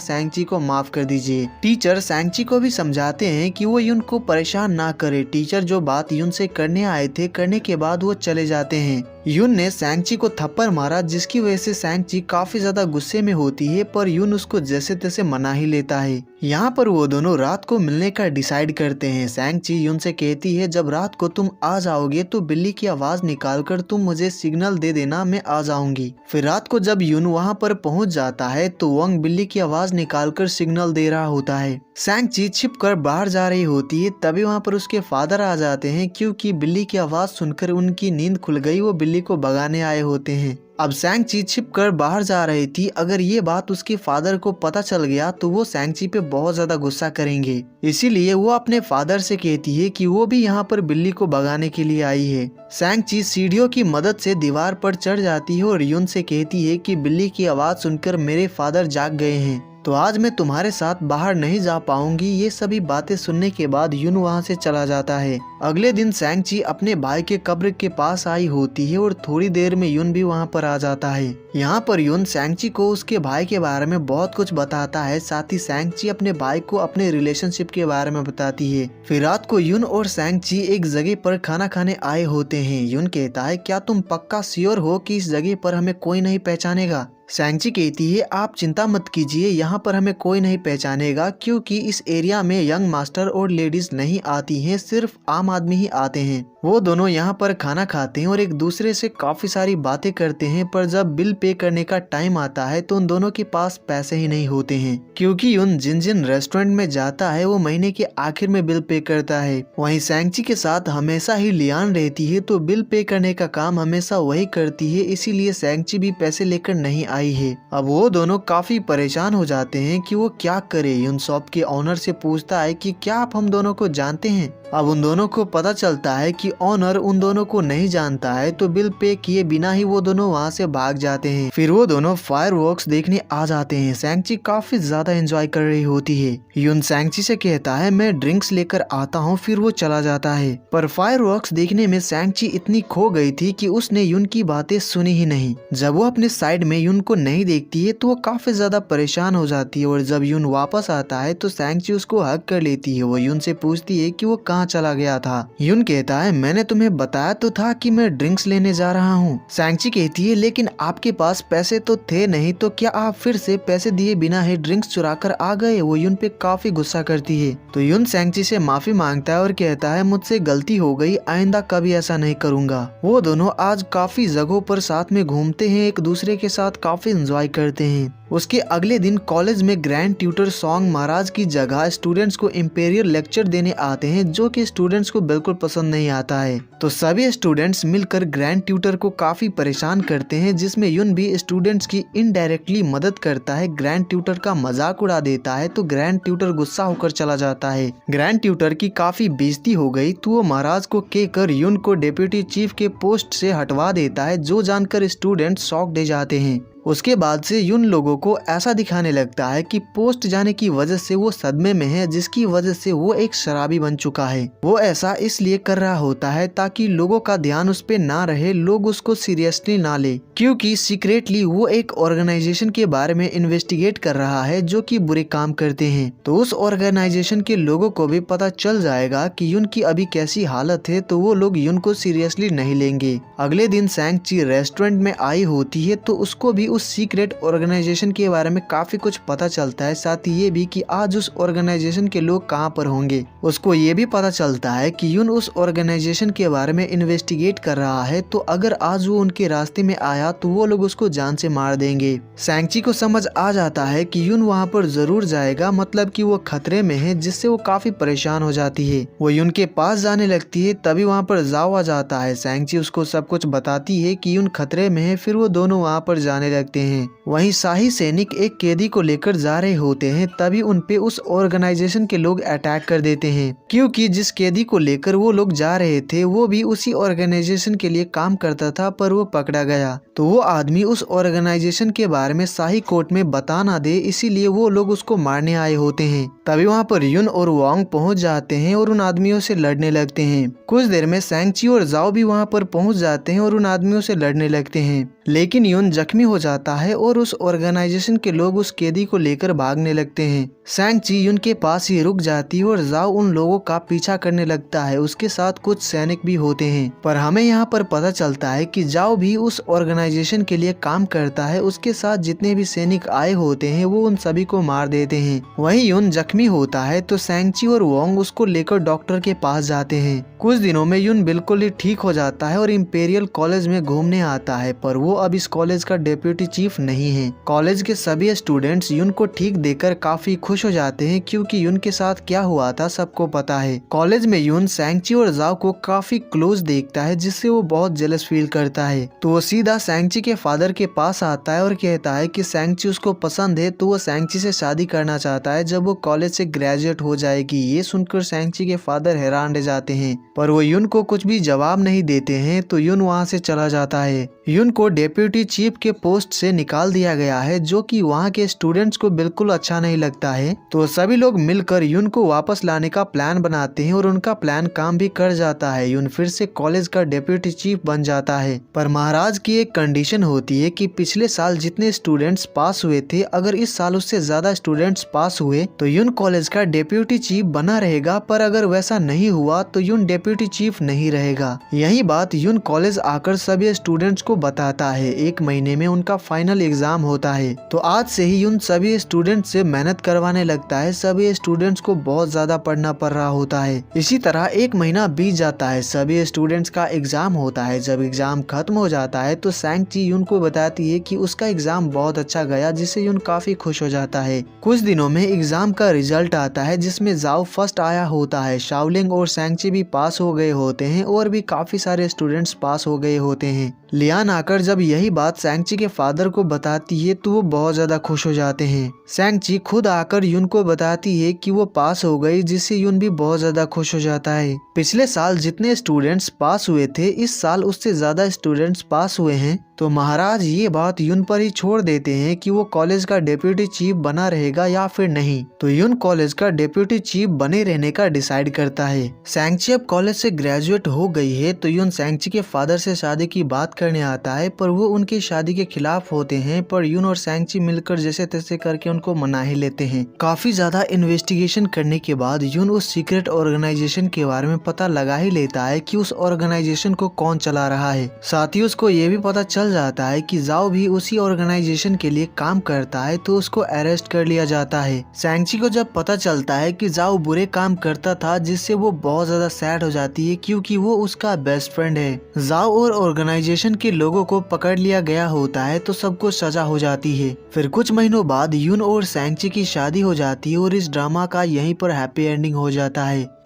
सैंगची को माफ कर दीजिए। टीचर सैंगची को भी समझाते हैं कि वो यून को परेशान ना करे। टीचर जो बात यून से करने आए थे करने के बाद वो चले जाते हैं। यून ने सैंगची को थप्पड़ मारा, जिसकी वजह से सैंगची काफी ज्यादा गुस्से में होती है, पर यून उसको जैसे तैसे मना ही लेता है। यहाँ पर वो दोनों रात को मिलने का डिसाइड करते हैं। सैंगची यून से कहती है जब रात को तुम आ जाओगे तो बिल्ली की आवाज निकालकर तुम मुझे सिग्नल दे देना, मैं आ जाऊंगी। फिर रात को जब यून वहाँ पर पहुँच जाता है तो वंग बिल्ली की आवाज निकालकर सिग्नल दे रहा होता है। सैंगची छिप कर बाहर जा रही होती है, तभी वहाँ पर उसके फादर आ जाते हैं क्योंकि बिल्ली की आवाज सुनकर उनकी नींद खुल गई, वो बिल्ली को भगाने आए होते हैं। अब सैंगची छिपकर बाहर जा रही थी, अगर ये बात उसके फादर को पता चल गया तो वो सैंगची पे बहुत ज्यादा गुस्सा करेंगे। इसीलिए वो अपने फादर से कहती है कि वो भी यहाँ पर बिल्ली को भगाने के लिए आई है। सैंगची सीढ़ियों की मदद से दीवार पर चढ़ जाती है और यून से कहती है कि बिल्ली की आवाज सुनकर मेरे फादर जाग गए हैं, तो आज मैं तुम्हारे साथ बाहर नहीं जा पाऊंगी। ये सभी बातें सुनने के बाद यून वहाँ से चला जाता है। अगले दिन सैंगची अपने भाई के कब्र के पास आई होती है और थोड़ी देर में यून भी वहाँ पर आ जाता है। यहाँ पर यून सैंगची को उसके भाई के बारे में बहुत कुछ बताता है, साथ ही सैंगची अपने भाई को अपने रिलेशनशिप के बारे में बताती है। फिर रात को यून और सैंगची एक जगह पर खाना खाने आए होते हैं। यून कहता है क्या तुम पक्का श्योर हो कि इस जगह पर हमें कोई नहीं पहचानेगा? सैंगची कहती है आप चिंता मत कीजिए, यहाँ पर हमें कोई नहीं पहचानेगा क्योंकि इस एरिया में यंग मास्टर और लेडीज नहीं आती हैं, सिर्फ आम आदमी ही आते हैं। वो दोनों यहाँ पर खाना खाते हैं और एक दूसरे से काफी सारी बातें करते हैं, पर जब बिल पे करने का टाइम आता है तो उन दोनों के पास पैसे ही नहीं होते हैं, क्योंकि यून जिन जिन रेस्टोरेंट में जाता है वो महीने के आखिर में बिल पे करता है। वहीं सैंगची के साथ हमेशा ही लियान रहती है, तो बिल पे करने का काम हमेशा वही करती है, इसीलिए सैंगची भी पैसे लेकर नहीं आई है। अब वो दोनों काफी परेशान हो जाते हैं कि वो क्या करे। यून शॉप के ऑनर से पूछता है कि क्या आप हम दोनों को जानते हैं? अब उन दोनों को पता चलता है कि ऑनर उन दोनों को नहीं जानता है, तो बिल पे किए बिना ही वो दोनों वहाँ से भाग जाते हैं। फिर वो दोनों फायरवर्क्स देखने आ जाते हैं। सैंगची काफी ज्यादा एंजॉय कर रही होती है। यून सैंगची से कहता है मैं ड्रिंक्स लेकर आता हूँ, फिर वो चला जाता है। पर फायरवर्क्स देखने में सैंगची इतनी खो गई थी कि उसने यून की बातें सुनी ही नहीं। जब वो अपने साइड में यून को नहीं देखती है तो वो काफी ज्यादा परेशान हो जाती है, और जब यून वापस आता है तो सैंगची उसको हग कर लेती है। वो यून से पूछती है कि वो कहाँ चला गया था। था। यून कहता है मैंने तुम्हें बताया तो था कि मैं ड्रिंक्स लेने जा रहा हूँ। सैंगची कहती है लेकिन आपके पास पैसे तो थे नहीं, तो क्या आप फिर से पैसे दिए बिना ही ड्रिंक्स चुरा कर आ गए। वो यून पे काफी गुस्सा करती है। तो यून सैंगची से माफी मांगता है और कहता है मुझसे गलती हो गई, आइंदा कभी ऐसा नहीं करूंगा। वो दोनों आज काफी जगहों पर साथ में घूमते हैं, एक दूसरे के साथ काफी एंजॉय करते हैं। उसके अगले दिन कॉलेज में ग्रैंड ट्यूटर सॉन्ग महाराज की जगह स्टूडेंट्स को इंपीरियल लेक्चर देने आते हैं, जो कि स्टूडेंट्स को बिल्कुल पसंद नहीं आता है। तो सभी स्टूडेंट्स मिलकर ग्रैंड ट्यूटर को काफी परेशान करते हैं, जिसमें यून भी स्टूडेंट्स की इनडायरेक्टली मदद करता है, ग्रैंड ट्यूटर का मजाक उड़ा देता है। तो ग्रैंड ट्यूटर गुस्सा होकर चला जाता है। ग्रैंड ट्यूटर की काफी बेइज्जती हो गई, तो वो महाराज को कहकर यून को डेप्यूटी चीफ के पोस्ट से हटवा देता है, जो जानकर स्टूडेंट शॉक दे जाते हैं। उसके बाद से यून लोगों को ऐसा दिखाने लगता है कि पोस्ट जाने की वजह से वो सदमे में है, जिसकी वजह से वो एक शराबी बन चुका है। वो ऐसा इसलिए कर रहा होता है ताकि लोगों का ध्यान उस पे ना रहे, लोग उसको सीरियसली ना ले, क्योंकि सीक्रेटली वो एक ऑर्गेनाइजेशन के बारे में इन्वेस्टिगेट कर रहा है जो कि बुरे काम करते हैं। तो उस ऑर्गेनाइजेशन के लोगों को भी पता चल जाएगा कि यून की अभी कैसी हालत है, तो वो लोग यून को सीरियसली नहीं लेंगे। अगले दिन सैंगची रेस्टोरेंट में आई होती है, तो उसको भी उस सीक्रेट ऑर्गेनाइजेशन के बारे में काफी कुछ पता चलता है। साथ ही ये भी कि आज उस ऑर्गेनाइजेशन के लोग कहाँ पर होंगे। उसको ये भी पता चलता है कि यून उस ऑर्गेनाइजेशन के बारे में इन्वेस्टिगेट कर रहा है, तो अगर आज वो उनके रास्ते में आया तो वो लोग उसको जान से मार देंगे। सैंगची को समझ आ जाता है कि यून वहाँ पर जरूर जाएगा, मतलब कि वो खतरे में है, जिससे वो काफी परेशान हो जाती है। वो यून के पास जाने लगती है, तभी वहाँ पर जाओ आ जाता है। सैंगची उसको सब कुछ बताती है कि यून खतरे में है, फिर वो दोनों वहाँ पर जाने लगते हैं। वहीं शाही सैनिक एक कैदी को लेकर जा रहे होते हैं, तभी उनपे उस ऑर्गेनाइजेशन के लोग अटैक कर देते हैं, क्योंकि जिस कैदी को लेकर वो लोग जा रहे थे वो भी उसी ऑर्गेनाइजेशन के लिए काम करता था, पर वो पकड़ा गया। तो वो आदमी उस ऑर्गेनाइजेशन के बारे में शाही कोर्ट में बता ना दे, इसीलिए वो लोग उसको मारने आए होते हैं। तभी वहाँ पर यून और वांग पहुँच जाते हैं और उन आदमियों से लड़ने लगते हैं। कुछ देर में सैंगची और जाओ भी वहाँ पर पहुँच जाते हैं और उन आदमियों से लड़ने लगते हैं, लेकिन यून जख्मी हो जाता है और उस ऑर्गेनाइजेशन के लोग उस कैदी को लेकर भागने लगते हैं। सैंगची यून के पास ही रुक जाती है और जाओ उन लोगों का पीछा करने लगता है, उसके साथ कुछ सैनिक भी होते हैं। पर हमें यहाँ पर पता चलता है कि जाओ भी उस ऑर्गेनाइजेशन के लिए काम करता है, उसके साथ जितने भी सैनिक आए होते हैं वो उन सभी को मार देते हैं। वहीं यून जख्मी होता है, तो सैंगची और वोंग उसको लेकर डॉक्टर के पास जाते हैं। कुछ दिनों में यून बिल्कुल ही ठीक हो जाता है और इंपीरियल कॉलेज में घूमने आता है, पर वो अब इस कॉलेज का डेप्यूटी चीफ नहीं है। कॉलेज के सभी स्टूडेंट्स यून को ठीक देखकर काफी खुश हो जाते हैं, क्योंकि यून के साथ क्या हुआ था सबको पता है। कॉलेज में यून सैंगची और जाओ को काफी क्लोज देखता है, जिससे वो बहुत जेलस फील करता है। तो वो सीधा सैंगची के फादर के पास आता है और कहता है कि सैंगची उसको पसंद है, तो वो सैंगची से शादी करना चाहता है जब वो कॉलेज से ग्रेजुएट हो जाएगी। ये सुनकर सैंगची के फादर हैरान रह जाते हैं, पर वो यून को कुछ भी जवाब नहीं देते हैं। तो यून वहाँ से चला जाता है। यून को डेप्यूटी चीफ के पोस्ट से निकाल दिया गया है, जो कि वहाँ के स्टूडेंट्स को बिल्कुल अच्छा नहीं लगता है। तो सभी लोग मिलकर यून को वापस लाने का प्लान बनाते हैं और उनका प्लान काम भी कर जाता है। यून फिर से कॉलेज का डेप्यूटी चीफ बन जाता है, पर महाराज की एक कंडीशन होती है कि पिछले साल जितने स्टूडेंट्स पास हुए थे, अगर इस साल उससे ज्यादा स्टूडेंट्स पास हुए तो यून कॉलेज का डेप्यूटी चीफ बना रहेगा, पर अगर वैसा नहीं हुआ तो यून डेप्यूटी चीफ नहीं रहेगा। यही बात यून कॉलेज आकर सभी स्टूडेंट्स को बताता है। एक महीने में उनका फाइनल एग्जाम होता है, तो आज से ही यून सभी स्टूडेंट्स से मेहनत करवाने लगता है। सभी स्टूडेंट्स को बहुत ज्यादा पढ़ना पड़ रहा होता है। इसी तरह एक महीना बीत जाता है, सभी स्टूडेंट्स का एग्जाम होता है। जब एग्जाम खत्म हो जाता है तो सैंगची यून को बताती है कि उसका एग्जाम बहुत अच्छा गया, जिससे यून काफी खुश हो जाता है। कुछ दिनों में एग्जाम का रिजल्ट आता है, जिसमें जाओ फर्स्ट आया होता है। शाओलिंग और सैंगची भी पास हो गए होते हैं और भी काफी सारे स्टूडेंट्स पास हो गए होते हैं। लियान आकर जब यही बात सैंगची के फादर को बताती है तो वो बहुत ज्यादा खुश हो जाते हैं। सैंगची खुद आकर यून को बताती है कि वो पास हो गई, जिससे यून भी बहुत ज्यादा खुश हो जाता है। पिछले साल जितने स्टूडेंट्स पास हुए थे, इस साल उससे ज्यादा स्टूडेंट्स पास हुए हैं। तो महाराज ये बात यून पर ही छोड़ देते हैं कि वो कॉलेज का डेप्यूटी चीफ बना रहेगा या फिर नहीं। तो यून कॉलेज का डेप्यूटी चीफ बने रहने का डिसाइड करता है। सैंगची अब कॉलेज से ग्रेजुएट हो गई है, तो यून सैंगची के फादर से शादी की बात करने आता है, पर वो उनकी शादी के खिलाफ खिलाफ होते हैं, पर यून और सैंगची मिलकर जैसे तैसे करके उनको मना ही लेते हैं। काफी ज्यादा इन्वेस्टिगेशन करने के बाद यून उस सीक्रेट ऑर्गेनाइजेशन के बारे में पता लगा ही लेता है कि उस ऑर्गेनाइजेशन को कौन चला रहा है। साथ ही उसको ये भी पता चल जाता है कि जाओ भी उसी ऑर्गेनाइजेशन के लिए काम करता है, तो उसको अरेस्ट कर लिया जाता है। सैंगची को जब पता चलता है कि जाओ बुरे काम करता था, जिससे वो बहुत ज्यादा सैड हो जाती है क्योंकि वो उसका बेस्ट फ्रेंड है। जाओ और ऑर्गेनाइजेशन के लोगों को पकड़ लिया गया होता है, तो सबको सजा हो जाती है। फिर कुछ महीनों बाद यून और सैंगची की शादी हो जाती है और इस ड्रामा का यहीं पर हैप्पी एंडिंग हो जाता है।